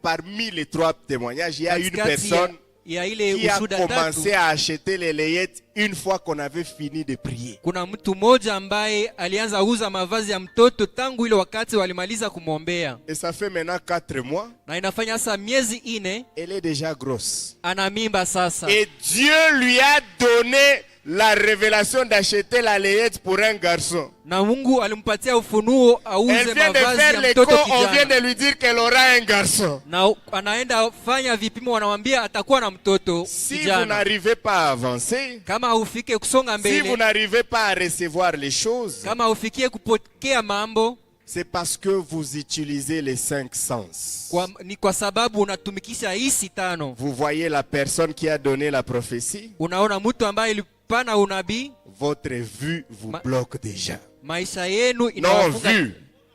parmi les 3 témoignages, il y a une Katikati personne ya ile qui a ushuhuda tatu, commencé à acheter les layettes une fois qu'on avait fini de prier. kuna mtu mmoja ambaye alianza uza mavazi ya mtoto tangu ile wakati walimaliza kumwombea, Et ça fait maintenant 4 mois. na inafanya sasa miezi 4 Elle est déjà grosse. ana mimba sasa. Et Dieu lui a donné la révélation d'acheter la layette pour un garçon. Na Mungu alimpatia ufunuo Elle auze vient de mavazi faire ya l'écho, mtoto on vient kijana. de lui dire qu'elle aura un garçon. Na anaenda fanya vipimo, wanamwambia atakuwa na mtoto Si vous kijana. n'arrivez pas à avancer, Kama haufike kusonga si vous mbele, n'arrivez pas à recevoir les choses, kama haufikie kupokea mambo, c'est parce que vous utilisez les 5 sens. ni kwa sababu unatumikisha hisi 5. Vous voyez la personne qui a donné la prophétie, Unaona mtu ambaye ilipana unabii, votre vue vous bloque déjà. maisha yenu Non inawafunga. vu.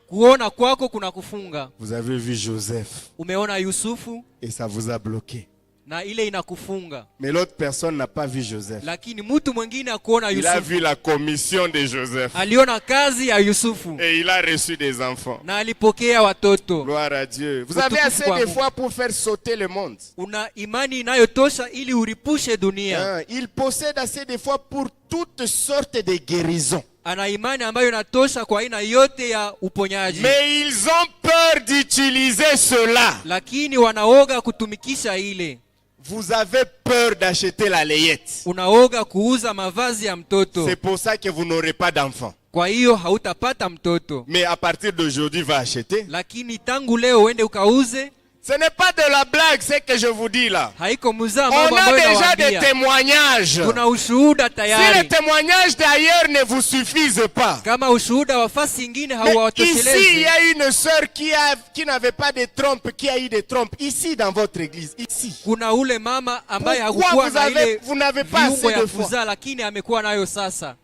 Kuona kwako kuna kufunga. Vous avez vu Joseph Umeona Yusufu et ça vous a bloqué. na ile inakufunga, Mais l'autre personne n'a pas vu Joseph. lakini mtu mwingine akuona Il a Yusufu. vu la commission de Joseph Aliona kazi ya Yusufu et il a reçu des enfants. na alipokea watoto. Gloire à Dieu. Vous Utukufu avez assez kwa de Mungu. foi pour faire sauter le monde. Una imani inayotosha ili uripushe dunia. Hein, il possède assez de foi pour toutes sortes de guérisons. Ana imani ambayo inatosha kwa aina yote ya uponyaji. Mais ils ont peur d'utiliser cela. Lakini wanaoga kutumikisha ile. Vous avez peur d'acheter la layette. Unaoga kuuza mavazi ya mtoto. C'est pour ça que vous n'aurez pas d'enfant. Kwa hiyo hautapata mtoto. Mais à partir d'aujourd'hui, va acheter. Lakini tangu leo uende ukauze. Ce n'est pas de la blague, ce que je vous dis là. Haiko muzaa On mambo a ambayo déjà des nawaambia. témoignages. Kuna ushuhuda Si les tayari. témoignages d'ailleurs ne vous suffisent pas. Kama ushuhuda wa fasi ingine Mais ici, il hauwatoshelezi. y a une sœur qui n'avait pas de trompe, qui a eu des trompes. Ici, dans votre église. Ici. Kuna ule mama ambaye Pourquoi hakukuwa na ile vous n'avez pas viungo assez ya de foi? kuzaa, lakini amekuwa nayo sasa.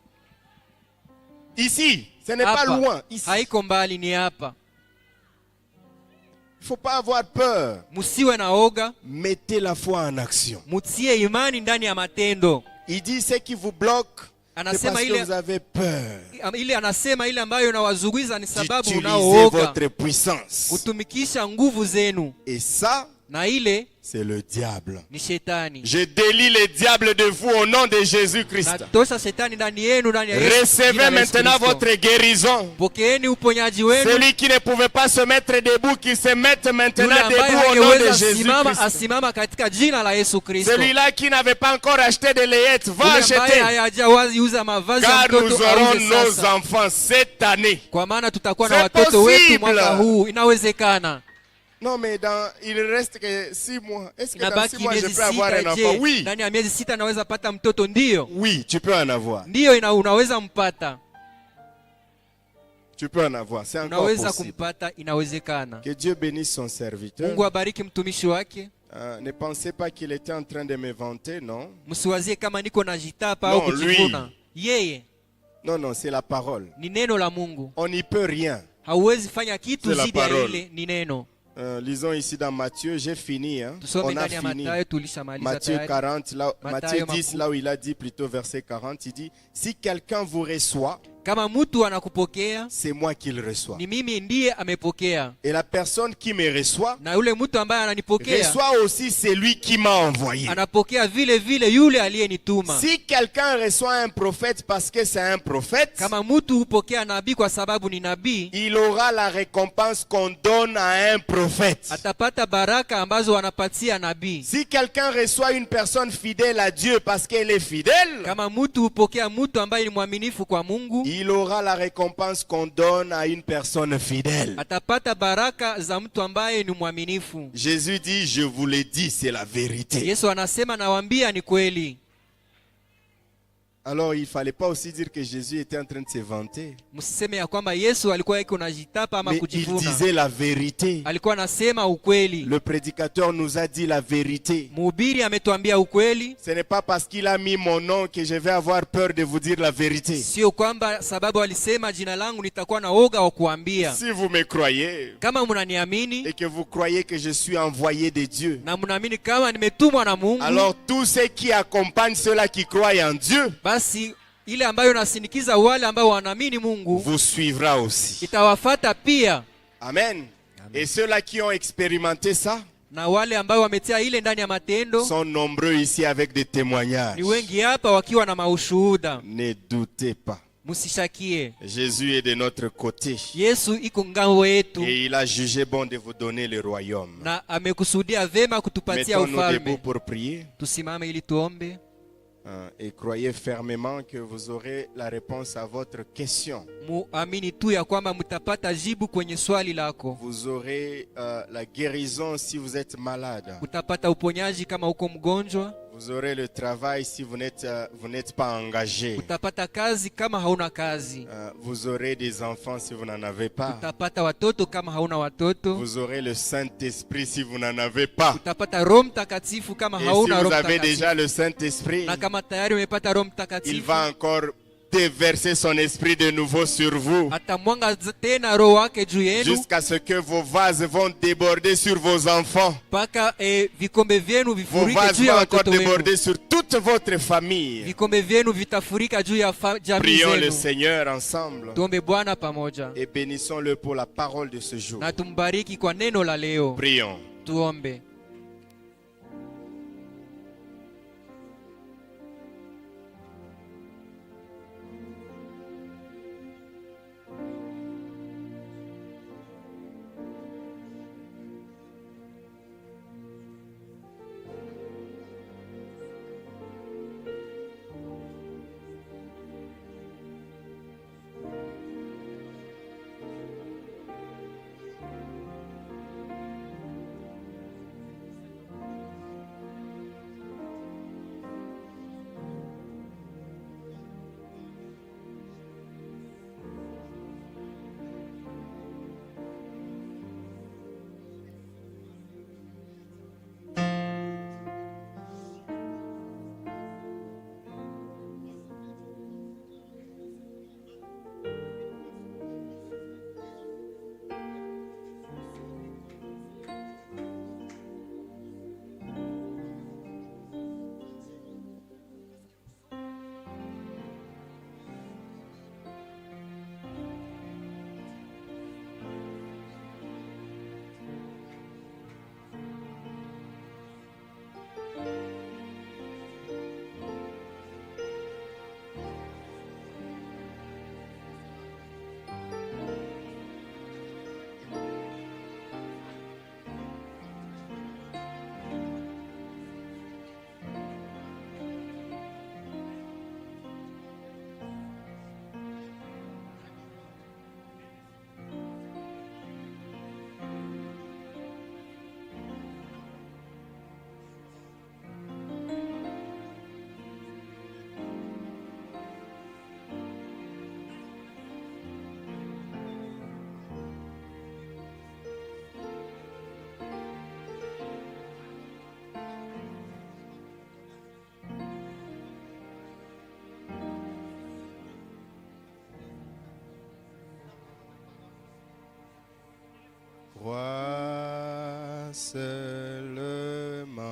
Ici. Ce n'est pas Hapa loin. Ici. haiko mbali, ni hapa. Il ne faut pas avoir peur. Musiwe na oga, Mettez la foi en action. mutie imani ndani ya matendo. Il dit ce qui vous bloque, c'est Anasema parce que ile vous avez peur ile anasema ile ambayo inawazuguiza ni sababu d'utiliser unaooga votre puissance. kutumikisha nguvu zenu. Et ça, na ile c'est le diable. ni shetani. Je délie les diables de vous au nom de Jésus-Christ. Natosha shetani ndani yenu, ndani ya Yesu. Recevez Jina la Yesu maintenant Kristo. votre guérison. Pokeeni uponyaji wenu. Celui qui ne pouvait pas se mettre debout, qu'il se mette Yule maintenant ambaye debout au nom de hangeweza simama Jésus-Christ. asimama katika jina la Yesu Kristo. Celui-là qui n'avait pas encore acheté de layette, va Yule ambaye acheter. hayajawazi uza mavazi ya Car nous mtoto aurons auze nos sasa. enfants cette année. Kwa maana tutakuwa na C'est watoto wetu possible. mwaka huu. Inawezekana. Non, mais il reste que 6 mois. Est-ce que dans 6 Inabaki mois je miezi peux avoir un sita. enfant? Je, Oui. ndani ya miezi sita naweza pata mtoto? Ndio, Oui, tu peux en avoir. ndio, unaweza mpata, Tu peux en avoir. C'est encore unaweza possible. kumpata, inawezekana. Que Dieu bénisse son serviteur. Mungu abariki mtumishi wake. Ne pensez pas qu'il était en train de me vanter, non? Msiwazie kama niko na jitapa au Non, lui. kujivuna. Yeye Non, non, c'est la parole. ni neno la Mungu. On n'y peut rien. Hauwezi fanya kitu C'est la zidi ya parole. ile, ni neno. Lisons ici dans Matthieu, j'ai fini. Hein? Tusome On a ndani ya fini. Mathayo, tulishamaliza Matthieu tayari. 40, là, Matthieu Mathayo 10, là où il a dit plutôt verset 40, il dit, si quelqu'un vous reçoit, Kama mtu anakupokea, c'est moi qui le reçois. ni mimi ndiye amepokea, Et la personne qui me reçoit, na yule mtu ambaye ananipokea reçoit aussi celui qui m'a envoyé. anapokea vile vile yule aliyenituma. Si quelqu'un reçoit un prophète parce que c'est un prophète, Kama mtu hupokea nabii kwa sababu ni nabii, il aura la récompense qu'on donne à un prophète. atapata baraka ambazo wanapatia nabii. Si quelqu'un reçoit une personne fidèle à Dieu parce qu'elle est fidèle, Kama mtu hupokea mtu ambaye ni mwaminifu kwa Mungu, il aura la récompense qu'on donne à une personne fidèle. atapata baraka za mtu ambaye ni mwaminifu. Jésus dit, je vous le dis, c'est la vérité. Yesu anasema, nawaambia ni kweli. Alors il ne fallait pas aussi dire que Jésus était en train de se vanter. Msiseme ya kwamba Yesu alikuwa yake unajitapa ama Mais il kujivuna. disait la vérité. Alikuwa anasema ukweli. Le prédicateur nous a dit la vérité. Mhubiri ametuambia ukweli. Ce n'est pas parce qu'il a mis mon nom que je vais avoir peur de vous dire la vérité. Sio kwamba sababu alisema jina langu nitakuwa na woga wa kuambia. Si vous me croyez Kama mnaniamini et que vous croyez que je suis envoyé de Dieu, na mnaamini kama nimetumwa na Mungu, alors tous ceux qui accompagnent ceux-là qui croient en Dieu basi ile ambayo nasindikiza wale ambao wanaamini Mungu vous suivra aussi. itawafata pia. Amen. Et ceux-là qui ont expérimenté ça Na wale ambao wametia ile ndani ya matendo sont nombreux ici avec des témoignages. ni wengi hapa wakiwa na maushuhuda. Ne doutez pas. Msishakie. Jésus est de notre côté. Yesu iko ngambo yetu Et il a jugé bon de vous donner le royaume. na amekusudia vema kutupatia Mettons-nous debout ufalme. pour prier. Tusimame ili tuombe. Et croyez fermement que vous aurez la réponse à votre question. Muamini tu ya kwamba mtapata jibu kwenye swali lako. Vous aurez la guérison si vous êtes malade. Utapata uponyaji kama uko mgonjwa. Vous aurez le travail si vous n'êtes pas engagé. Utapata kazi kama hauna kazi. Vous aurez des enfants si vous n'en avez pas. Utapata watoto kama hauna watoto. Vous aurez le Saint-Esprit si vous n'en avez pas. Utapata Roho Mtakatifu kama Et si hauna vous Roho avez Mtakatifu. déjà le Saint-Esprit, Na kama tayari umepata Roho il Mtakatifu, va encore déverser son esprit de nouveau sur vous. atamwanga tena Roho wake juu yenu Jusqu'à ce que vos vases vont déborder sur vos enfants. mpaka vikombe vyenu Vos vifurike vases juu vont ya encore watoto wenu. déborder sur toute votre famille. Vikombe vyenu vitafurika juu ya jamii Prions le zenu. Seigneur ensemble Tuombe Bwana pamoja et bénissons-le pour la parole de ce jour. na tumbariki kwa neno la leo. Prions. Tuombe. Crois seulement.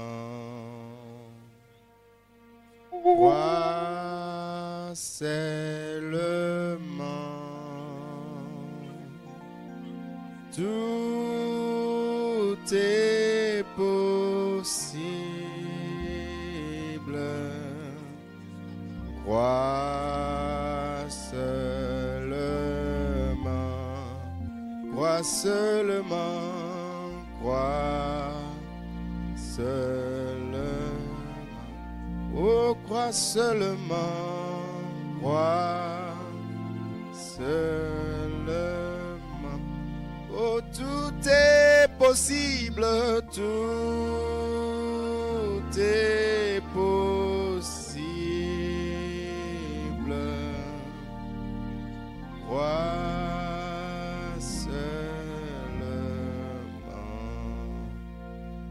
Crois seulement. Tout est possible. Crois seulement. Crois seulement. Crois seulement. Oh, crois seulement. Crois seulement. Oh, tout est possible, tout est possible. Crois seulement.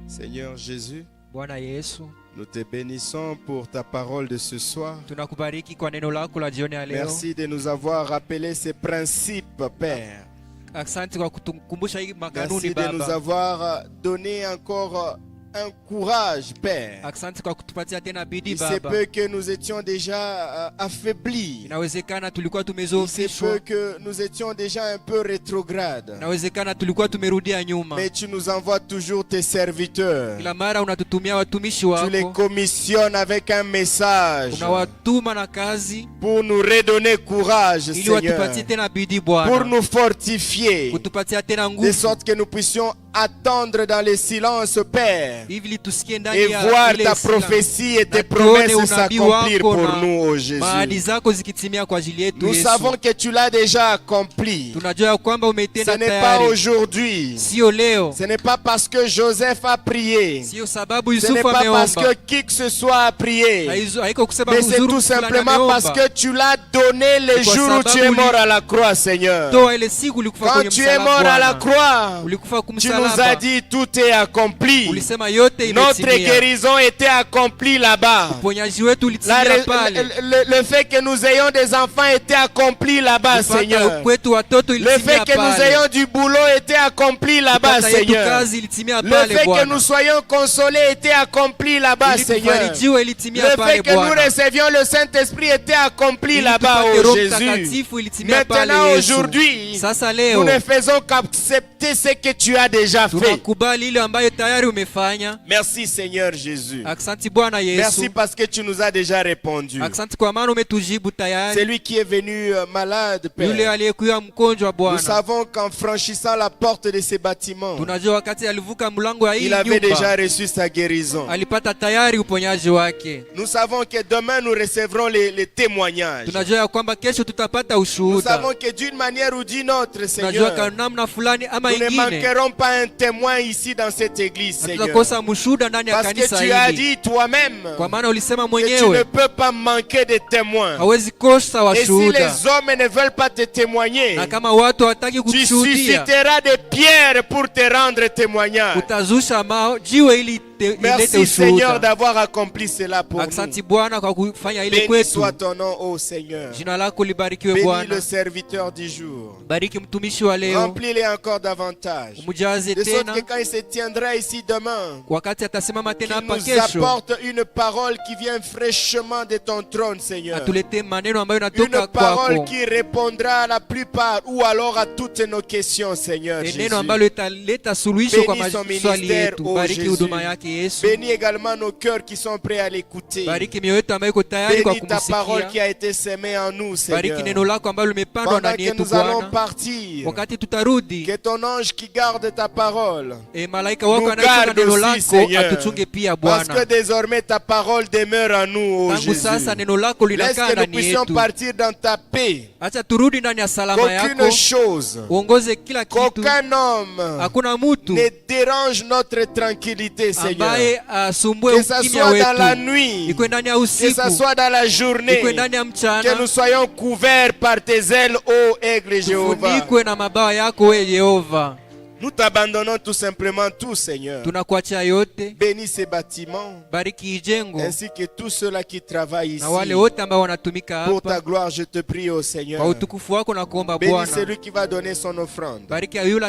Seigneur Jésus, Bwana Yesu, nous te bénissons pour ta parole de ce soir. tunakubariki kwa neno lako la jioni ya leo. Merci de nous avoir rappelé ces principes, Père. Asante kwa kutukumbusha hii makanuni Merci de nous Baba. avoir donné encore un courage, Père. Asante kwa kutupatia tena bidii Il se Baba. peut que nous étions déjà affaiblis. Inawezekana tulikuwa Il se tumezofishwa. peut que nous étions déjà un peu rétrogrades. Inawezekana tulikuwa tumerudia nyuma. Mais tu nous envoies toujours tes serviteurs. Kila mara unatutumia watumishi Tu les wako. commissionnes avec un message Unawatuma na kazi pour nous redonner courage, ili Seigneur. watupatie tena bidii Pour Bwana. nous fortifier. Kutupatia tena De nguvu. sorte que nous puissions attendre dans le silence, Père. Ili tusikie ndani Et ya voir ile ta sila. prophétie et tes Na tuone promesses unabii s'accomplir wako pour na nous, oh Jésus. Maadi zako zikitimia kwa ajili yetu Nous Yesu. savons que tu l'as déjà accompli. Tunajua ya kwamba Ce umetenda n'est pas tayari. aujourd'hui. Sio leo. Ce n'est pas parce que Joseph a prié. Sio sababu Ce n'est Yusufu pas parce ameomba. que qui que ce soit a prié. Haiko kusema Mais c'est uzuri tout fulani simplement parce ameomba. que tu l'as donné le Kwa jour où tu es sababu mort à la croix, Seigneur. Toa ile siku ulikufa Quand kwenye tu es mort msalaba à la Bwana. croix, Ulikufa tu nous as kumsalaba. dit tout est accompli. Ulisema yote Notre imetimia. guérison était accomplie là-bas. Uponyaji wetu La- ulitimia pale. le fait que nous ayons des enfants était accompli là-bas, Kupata Seigneur. kwetu watoto Le ilitimia fait que nous pale. ayons du boulot était accompli là-bas, Kupata yetu Seigneur. kazi ilitimia Le pale fait que Bwana. nous soyons consolés était accompli là-bas, Ili Seigneur. tufarijiwe Le ilitimia pale fait que nous Bwana. recevions le Saint-Esprit était accompli Ili là-bas, tupate oh Roho Jésus. Mtakatifu ilitimia pale Maintenant, Yesu. aujourd'hui, Sasa nous leo ne faisons qu'accepter ce que tu as déjà fait. tunakubali ile ambayo tayari umefanya. Merci, Seigneur Jésus. Asante Bwana Merci Yesu. parce que tu nous as déjà répondu. Asante kwa maana umetujibu tayari. Celui qui est venu malade, Yule Père. aliyekuwa mgonjwa Nous Bwana. savons qu'en franchissant la porte de ces bâtiments, Tunajua wakati alivuka mlango wa hii il avait déjà nyumba reçu sa guérison. alipata tayari uponyaji wake. Nous savons que demain nous recevrons les témoignages. Tunajua ya kwamba kesho tutapata Nous ushuhuda. savons que d'une manière ou d'une autre, Tunajua Seigneur, kwa namna fulani ama nous ne ingine manquerons pas un témoin ici dans cette église, Seigneur. tutakosa mshuhuda ndani ya Parce que kanisa tu as hili. dit toi-même Kwa maana ulisema que tu ne mwenyewe peux pas manquer de témoins. hawezi kosa Et si washuhuda. les hommes ne veulent pas te témoigner, Na kama watu hawataki tu kushuhudia, susciteras des pierres pour te rendre témoignage. utazusha jiwe ili ilete Merci Seigneur ushuhuda. d'avoir accompli cela pour Asante nous. Bwana kwa kufanya ile Béni kwetu. soit ton nom, ô Seigneur. Jina lako libarikiwe Bénis Bwana. le serviteur du jour. Bariki mtumishi wa leo. Remplis-les encore davantage. Umjaze De sorte tena que quand il se tiendra ici demain, wakati atasimama tena qu'il hapa nous kesho, apporte une parole qui vient fraîchement de ton trône, Seigneur. atuletee maneno ambayo Une yanatoka parole kwako. qui répondra à la plupart ou alors à toutes nos questions, Seigneur Jésus. Neno ambalo italeta suluhisho kwa Bénis son maswali ministère, yetu. ô Bariki Jésus. huduma yake Yesu. Bénis également nos cœurs qui sont prêts à l'écouter. Bariki mioyo yetu ambayo iko tayari kwa Bénis ta parole qui kumsikia. a été sémée en nous, Bariki Seigneur. neno lako ambalo limepandwa Pendant ndani que yetu nous allons Bwana. partir, Wakati tutarudi, que ton ange qui garde ta parole malaika wako nous anayechunga garde neno aussi, lako Seigneur. atuchunge pia Parce Bwana. que désormais ta parole demeure en nous, ô Tangu Jésus. sasa neno lako Laisse linakaa que nous ndani puissions yetu. partir dans ta paix. Acha turudi ndani ya salama Qu'aucune yako, chose, uongoze kila kitu. qu'aucun homme Hakuna mtu ne dérange notre tranquillité, Seigneur. ambaye asumbue Que ça ukimya soit dans la wetu, nuit, ikwe ndani ya que usiku, ça soit dans la journée, ikwe ndani ya que mchana, nous soyons couverts par tes ailes, ô aigle Jéhovah. tufunikwe na mabawa yako we Yehova. Nous t'abandonnons tout simplement tout, Seigneur. Tunakuachia yote. Bénis ces bâtiments, Bariki ijengo ainsi que tous ceux-là qui travaillent ici. na wale wote ambao wanatumika Pour ta hapa. gloire, je te prie, ô Seigneur. Kwa utukufu wako na kuomba Bénis Bwana. celui qui va donner son offrande. Bariki yule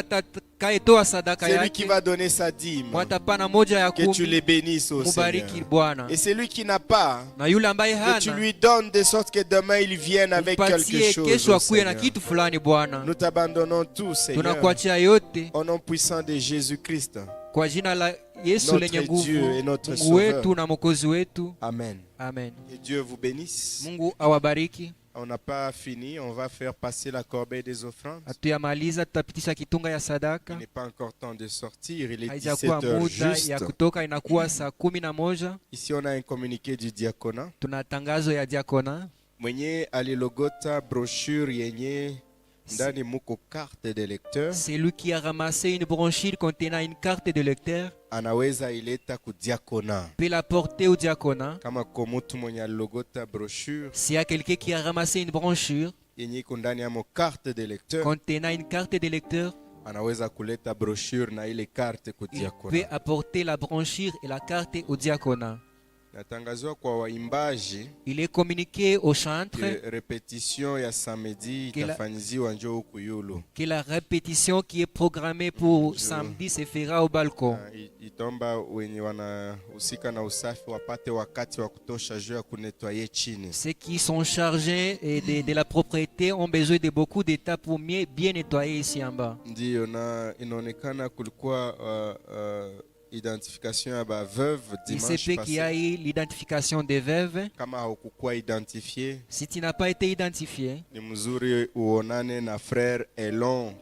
atakayetoa sadaka C'est lui qui yake va donner sa dîme. mwatapana moja ya Que tu kumi. les bénisses au Mubariki Seigneur. Bwana. Et celui qui n'a pas, Na yule ambaye que tu hana lui donnes de sorte que demain il vienne avec quelque mpatie chose. kesho au akuye na Seigneur. kitu fulani Bwana. Nous t'abandonnons tout, Seigneur. Tunakuachia yote Au nom puissant de Jésus-Christ. kwa jina la Yesu Notre lenye Dieu et nguvu, notre Mungu Sauveur. wetu na Mwokozi wetu. Amen. Amen. Que Dieu vous bénisse. Mungu awabariki. On n'a pas fini. On va faire passer la corbeille des offrandes. Hatuyamaliza, tutapitisha kitunga ya Il sadaka. n'est pas encore temps de sortir. Il est Haijakuwa 17h muda juste. ya kutoka, inakuwa saa 11. Ici, on a un communiqué du diaconat. Tuna tangazo ya diakona. Mwenye alilogota brochure yenye ndani muko carte de lecteur. C'est lui qui a ramassé une brochure contenant une carte de lecteur. Anaweza ileta ku diaconat. Peut la porter au diaconat. Kama kwa mtu mwenye alilogota brochure S'il y a quelqu'un qui a ramassé une brochure yenye iko ndani ya carte de lecteur, contenant une carte de lecteur, anaweza kuleta brochure na ile carte ku il peut diaconat. apporter la brochure et la carte au diaconat. Natangazwa kwa waimbaji Il est communiqué aux chantres que répétition ya samedi Kila- itafanyiziwa njo huku yulu. que la répétition qui est programmée pour samedi se fera au balcon. Itomba wenye wanahusika na usafi wapate wakati wa kutosha juu ya kunetwaye chini. Ceux qui sont chargés de la propriété ont besoin de beaucoup d'état pour bien nettoyer ici en bas. Ndiyo, na inaonekana kulikuwa identification ya ba veuve Il se dimanche peut qu'il y a passé. eu l'identification des veuves. Kama haukukuwa identifié, Si tu n'as pas été identifié, ni mzuri uonane na frère Elon.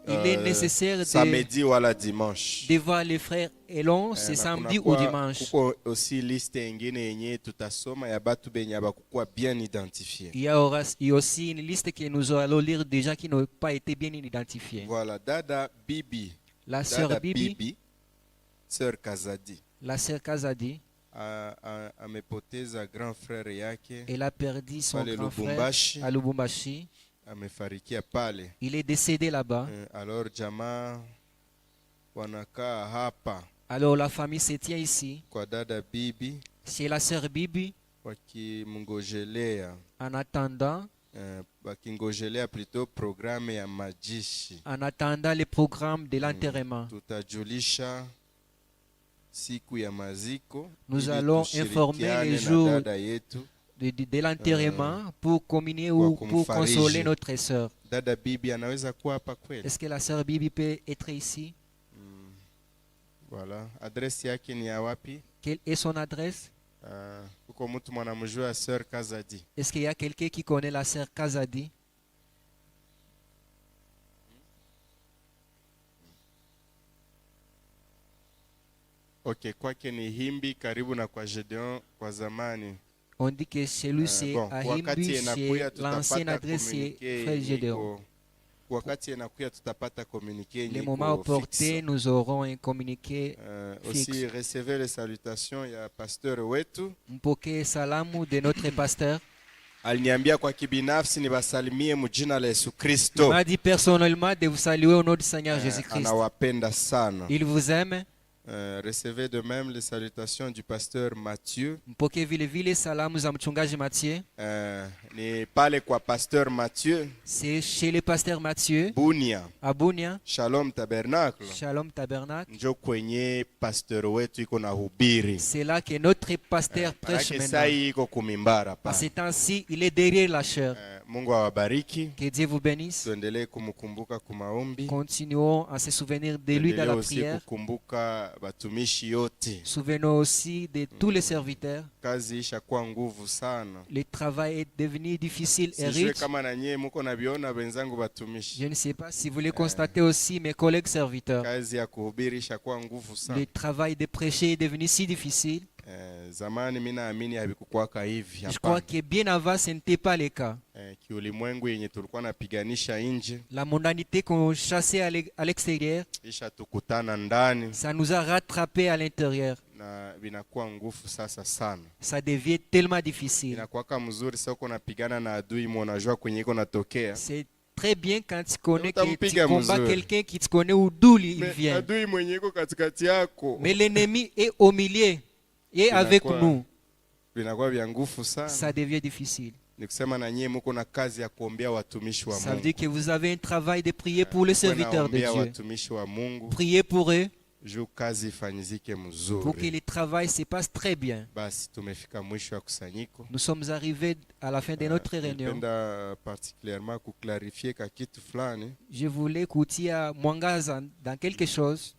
il est nécessaire samedi wala dimanche. de voir les frères Elon, c'est Na samedi ou kunakuwa- dimanche. kuko aussi liste ingine yenye tutasoma ya batu benye abakukuwa bien identifié. Il y a aussi une liste que nous allons lire déjà qui n'ont pas été bien identifiés. Voilà, dada Bibi, La sœur dada Bibi, sœur Kazadi la sœur Kazadi, amepoteza grand frère yake, elle a perdu son pale grand frère Lubumbashi. à Lubumbashi. Amefarikia pale. Il est décédé là-bas. Alors jamaa wanakaa hapa Alors la famille se tient ici, kwa dada Bibi chez la sœur Bibi, wakimngojelea en attendant, wakingojelea plutôt programme ya majishi. en attendant le programme de l'enterrement. Tutajulisha siku ya maziko. Nous ili allons tushirikiane informer les na jours dada yetu. de l'enterrement pour communier ou pour kumfariji. consoler notre sœur. Dada Bibi anaweza kuwa hapa kweli? Est-ce que la sœur Bibi peut être ici? Voilà, adresi yake ni ya wapi? Quelle est son adresse? Uko mtu mwanamjua sœur Kazadi? Est-ce qu'il y a quelqu'un qui connaît la sœur Kazadi? Okay, kwake ni Himbi karibu na kwa Gedeon kwa zamani. On dit que chez lui c'est Bon, à wakati Himbu, inakuya chez l'ancienne tutapata adresse c'est communiqué Frère Gédéon. iko. Wakati inakuya tutapata communiqué Le iko moment opportun, fixe. nous aurons un communiqué Aussi fixe. recevez les salutations ya pasteur wetu. Mpokee salamu de notre pasteur. Aliniambia kwa kibinafsi niwasalimie mjina la Yesu Il Kristo. m'a dit personnellement de vous saluer au nom du Seigneur Jésus-Christ. Anawapenda sana. Il vous aime. Recevez de même les salutations du pasteur Mathieu. Mpokee vile vile salamu za mchungaji Mathieu. Ni pale kwa pasteur Mathieu C'est chez le pasteur Mathieu Bunia, à Bunia, Shalom Tabernacle. Shalom Tabernacle. Njo kwenye pasteur wetu iko na hubiri. C'est là que notre pasteur prêche Manake maintenant. sai iko kumimbara À pa. ce temps-ci, il est derrière la chair. Mungu awabariki. Que Dieu vous bénisse. Tuendelee kumkumbuka kumaombi. Continuons à se souvenir de lui dans Tuendelee la aussi prière. kukumbuka batumishi yote. Souvenons aussi de tous les serviteurs. Kazi ishakuwa nguvu sana. Le travail est devenu difficile et Sijue riche. kama na nyie muko nabiona wenzangu batumishi. Je ne sais pas si vous le constatez aussi, mes collègues serviteurs. Kazi ya kuhubiri ishakuwa nguvu sana. Le travail de prêcher est devenu si difficile. Zamani mimi naamini havikukwaka hivi. Je crois Hapana. que bien avant, ce n'était pas le cas. Kiulimwengu yenye tulikuwa napiganisha nje La mondanité qu'on chassait à l'extérieur, isha tukutana ndani ça nous a rattrapés à l'intérieur. na vinakuwa nguvu sasa sana. Ça devient tellement difficile. Inakuwaka mzuri sasa uko napigana na adui mwanajua kwenye iko natokea. C'est très bien quand tu connais que tu Utampiga combats mzuri. quelqu'un qui te connaît ou d'où il vient. Adui mwenye iko katikati yako Mais l'ennemi est au milieu et avec Vinakuwa- nous. vinakuwa vya nguvu sana. Ça devient difficile. Ni kusema na nyie mko na kazi ya kuombea watumishi wa Ça veut Mungu. dire que vous avez un travail de prier pour les serviteurs de Kuombea Dieu. watumishi wa Mungu Priez pour eux, juu kazi ifanyizike pour que mzuri. le travail se passe très bien. Basi tumefika mwisho wa kusanyiko. Nous sommes arrivés à la fin de notre réunion. Nipenda particulièrement kuklarifier ka kitu fulani. Je voulais kutia mwangaza dans quelque chose.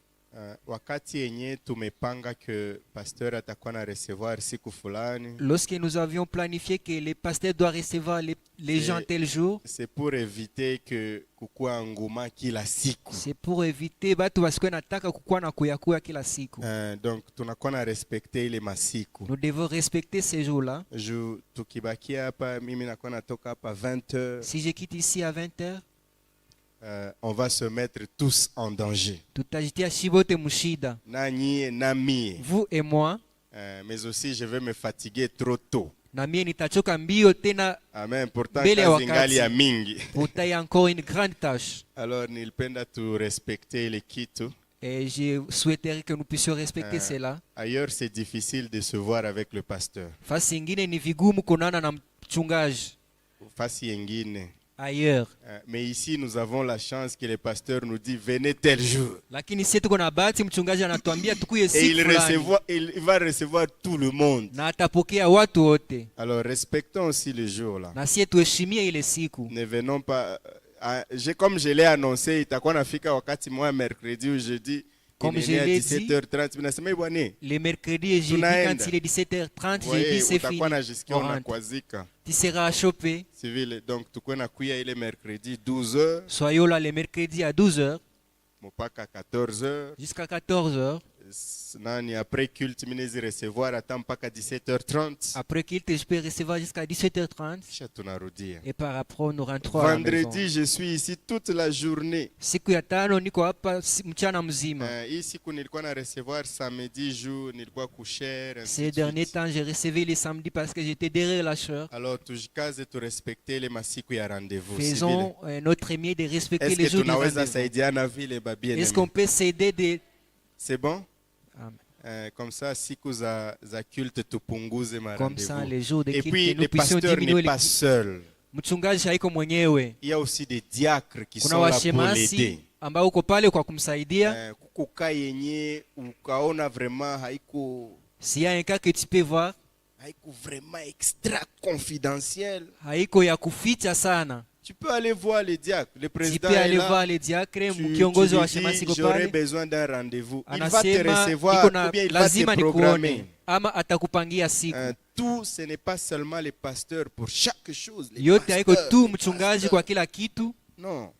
Wakati yenye tumepanga que pasteur atakuwa na recevoir siku fulani, Lorsque nous avions planifié que les pasteurs doivent recevoir les gens tel jour, c'est pour éviter que kukua nguma kila siku. c'est pour éviter batu basikuwe nataka kukuwa na kuyakuya kila siku. Donc tunakuwa na respecter ile masiku. Nous devons respecter ces jours-là. Juu tukibakia hapa, mimi nakuwa natoka hapa 20h, Si je quitte ici à 20h, on va se mettre tous en danger. tutajitia shibote mushida. Na nyie na mie. Vous et moi, Mais aussi je vais me fatiguer trop tôt. na mie nitachoka mbio tena, Amen. Pourtant Mbele ya kazi ngali ya wakati. mingi. pourtant il y a encore une grande tâche. Alors nilipenda tu respecter le kitu. Et je souhaiterais que nous puissions respecter cela. Ailleurs c'est difficile de se voir avec le pasteur. Fasi ingine ni vigumu kuonana na mchungaji Fasi yengine. ailleurs. Mais ici nous avons la chance que le pasteur nous dit venez tel jour. Lakini sisi tuko na bahati, mchungaji anatuambia tukuye Et siku fulani il va recevoir tout le monde. na atapokea watu wote, Alors respectons aussi le jour là. na sie tuheshimie ile siku. Ne venons pas. Comme je l'ai annoncé, itakuwa nafika wakati moja mercredi ou jeudi. Comme il je est né à l'ai dit, 17h30. Minasema bwana. Le mercredi et jeudi, Tunaenda. quand il est 17h30, Voyez, jeudi c'est fini. utakuwa najisikia On rentre. unakwazika. Tu seras chopé. Civil. Donc tukuwe na kuya ile mercredi 12h Soyons là le mercredi à 12h mpaka 14h. jusqu'à 14h. Nani après culte minezi recevoir ata mpaka 17h30. Après qu'il je peux recevoir jusqu'à 17h30. Kisha tunarudia. Et par après, nous rentrons à la maison. Vendredi, je suis ici toute la journée. Siku ya tano niko hapa mchana mzima. Hii siku nilikuwa na recevoir samedi jour nilikuwa kushere. Ces derniers temps, j'ai recevé les samedis parce que j'étais derrière la chœur. Alors tujikaze tu respecter les masiku ya rendez-vous. Faisons notre mieux de respecter Est-ce les que jours du tunaweza rendez-vous. saidiana vile babie? Est-ce qu'on peut s'aider de... C'est bon? Amen. Comme ça siku za culte tupunguze ma Comme ça, rendez-vous. les jours de Et culte, puis nous le puissions pasteur diminuer n'est pas seul. Mchungaji haiko mwenyewe. Il y a aussi des diacres qui Kuna sont là pour washemasi l'aider. ambao uko pale kwa kumsaidia. Kukuka yenye ukaona vraiment haiko S'il y a un cas que tu peux voir, haiko vraiment extra confidentiel. haiko ya kuficha sana. Tu peux aller voir les diacres. Le Tu président peux est aller là. voir les diacres, Tu mkiongozi wa lui shemasi dis, iko j'aurais pale. besoin d'un rendez-vous. Il va te Anasema recevoir iko ou na bien il va lazima te programmer. nikuone ama atakupangia siku. Tout, ce n'est pas seulement les pasteurs pour chaque chose. Les Yote haiko pasteurs, tu les mchungaji pasteurs. kwa kila kitu. Non.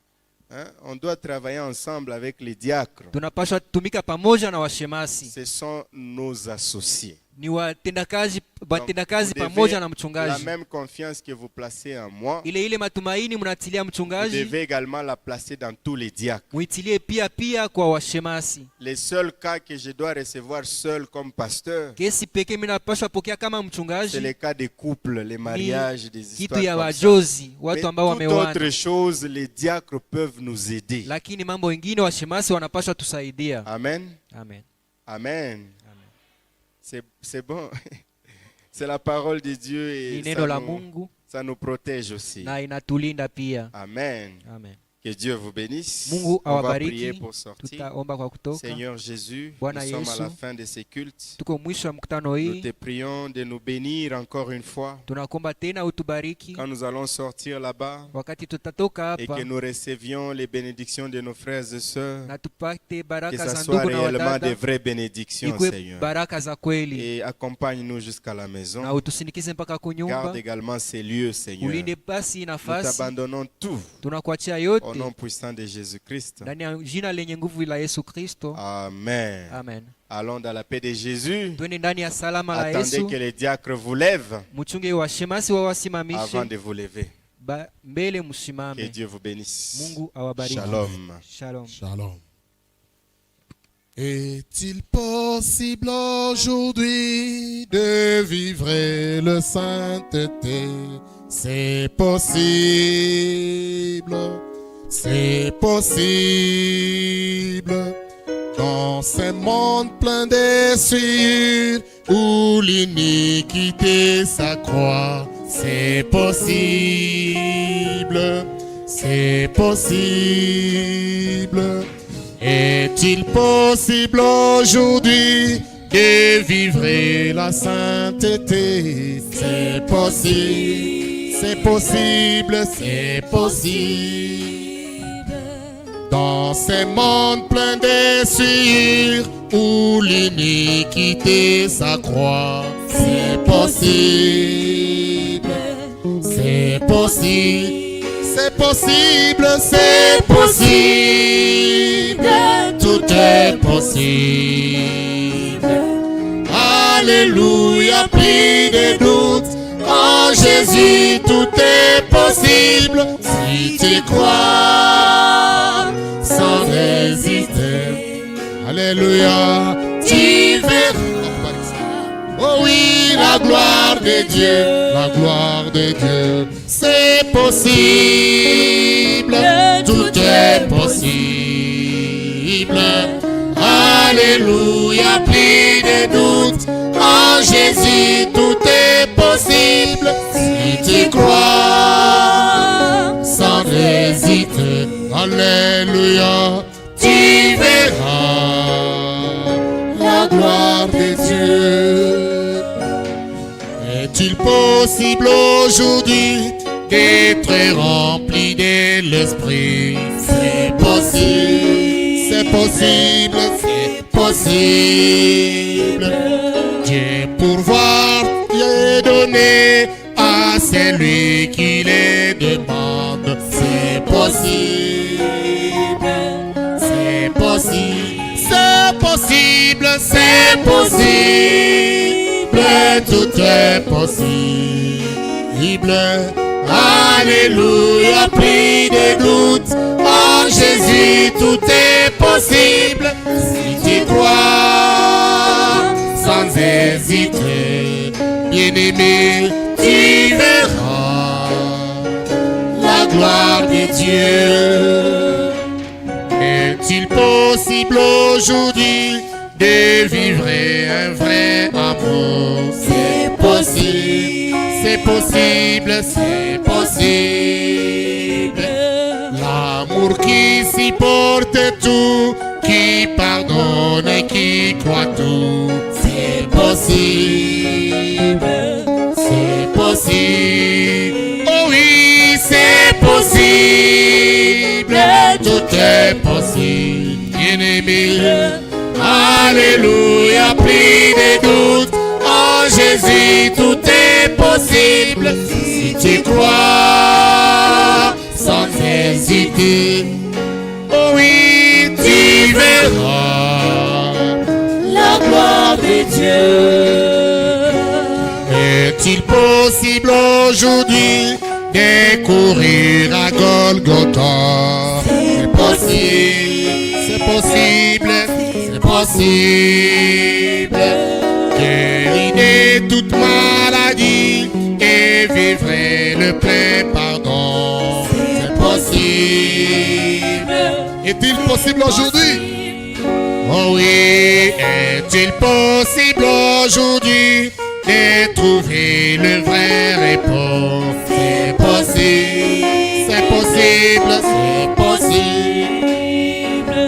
On doit travailler ensemble avec les diacres. Tunapaswa tumika pamoja na washemasi. Ce sont nos associés. Ni watendakazi Donc, vous pamoja na devez mchungaji. la même confiance que vous placez en moi, Ile matumaini mnatilia vous mchungaji, devez également la placer dans tous les diacres. muitilie pia kwa washemasi. Les seuls cas que je dois recevoir seul comme pasteur, Kesi pekee mimi napaswa pokea kama c'est mchungaji les cas des couples, les mariages, des kitu histoires ya comme ça. wajozi, Mais watu ambao toute wameoana. autre chose, les diacres peuvent nous aider. Lakini mambo mengine washemasi wanapaswa tusaidia. Amen. Amen. Amen. C'est bon. C'est la parole de Dieu Ni et neno la Mungu ça nous protège aussi. na inatulinda pia. Amen. Amen. Que Dieu vous bénisse. Mungu On va prier awabariki. pour sortir. Tutaomba kwa kutoka. Seigneur Jésus, nous Bwana sommes à la Yesu, fin de ces cultes. tuko mwisho wa mkutano Nous hii. te prions de nous bénir encore une fois Tunakomba tena utubariki quand nous allons sortir là-bas wakati tutatoka et hapa que nous recevions les bénédictions de nos frères et sœurs. na tupate Que baraka ça za soit ndugu na réellement des wadada, vraies bénédictions, ikuwe Seigneur. baraka za kweli, Et accompagne-nous jusqu'à la na maison. utusindikize mpaka kunyumba. Garde également ces lieux, Seigneur. Ulinde basi Nous nafasi, t'abandonnons tout tunakuachia au yote nom puissant de Jésus-Christ. ndani ya jina lenye nguvu la Yesu Kristo. Amen. Amen. Allons dans la paix de Jésus. Twende ndani ya salama la Attendez Yesu. que les diacres vous lèvent Mchunge wa shemasi wa avant wasimamishe de vous lever. mbele, Que msimame. Dieu vous bénisse. Mungu awabariki. Shalom. Shalom. Shalom. Est-il possible aujourd'hui de vivre le sainteté? C'est possible, c'est possible. Dans ce monde plein de souillures où l'iniquité s'accroît, c'est possible, c'est possible. Est-il possible aujourd'hui de vivre la sainteté? C'est possible, c'est possible, c'est possible. Dans ce monde plein de souillures où l'iniquité s'accroît, c'est possible, c'est possible, c'est possible, c'est possible, tout est possible. Alléluia, plus de doute, en Jésus tout est possible. Si tu crois, sans résister, alléluia, tu verras. Oh oui, la gloire de Dieu, la gloire de Dieu, c'est possible, tout est possible. Alléluia, plus de doute, en Jésus tout est possible. Si tu crois, sans hésiter, alléluia, tu verras la gloire de Dieu. Est-il possible aujourd'hui d'être rempli de l'Esprit? C'est possible, c'est possible, c'est possible. Dieu pourvoir, Dieu donner à celui qui les demande. C'est possible, c'est possible, c'est possible, c'est possible, tout est possible. Alléluia, plus de doute, en Jésus tout est possible. Si tu crois, sans hésiter, bien-aimé, tu verras la gloire de Dieu. Est-il possible aujourd'hui de vivre un vrai amour? C'est possible, c'est possible, c'est possible. L'amour qui supporte tout, qui pardonne et qui croit tout. C'est possible, c'est possible. Oh oui, c'est possible, tout est possible. Bien-aimé, alléluia, plus de doute, en Jésus tout est possible. Si tu crois, sans hésiter, oh oui, tu verras la gloire de Dieu. Est-il possible aujourd'hui de courir à Golgotha? C'est possible, c'est possible, c'est possible. Guérir de toute maladie et vivre le plein pardon. C'est possible. Est-il possible aujourd'hui? Oh oui, est-il possible aujourd'hui de trouver le vrai repos? C'est possible, c'est possible, c'est possible.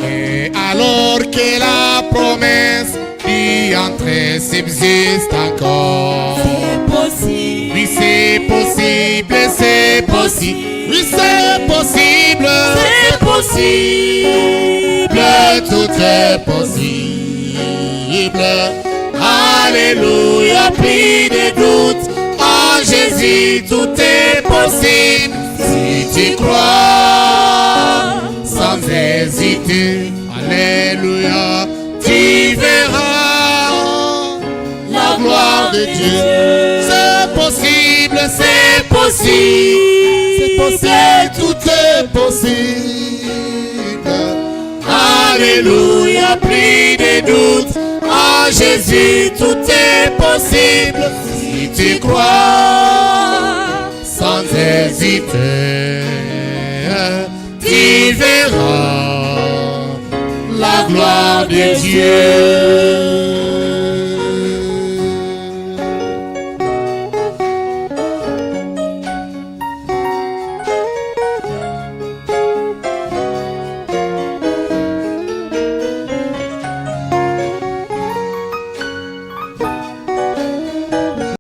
Et alors que la promesse d'y entrer subsiste encore, c'est possible. Oui, c'est possible, c'est possible. Oui, c'est possible, c'est possible. Tout est possible. Alléluia, plus de doute, en Jésus tout est possible. Si tu crois, sans hésiter, alléluia, tu verras la gloire de Dieu. C'est possible, c'est possible, c'est possible, tout est possible. Alléluia, plus de doute, en Jésus tout est possible. Si tu crois, sans hésiter, tu verras la gloire de Dieu.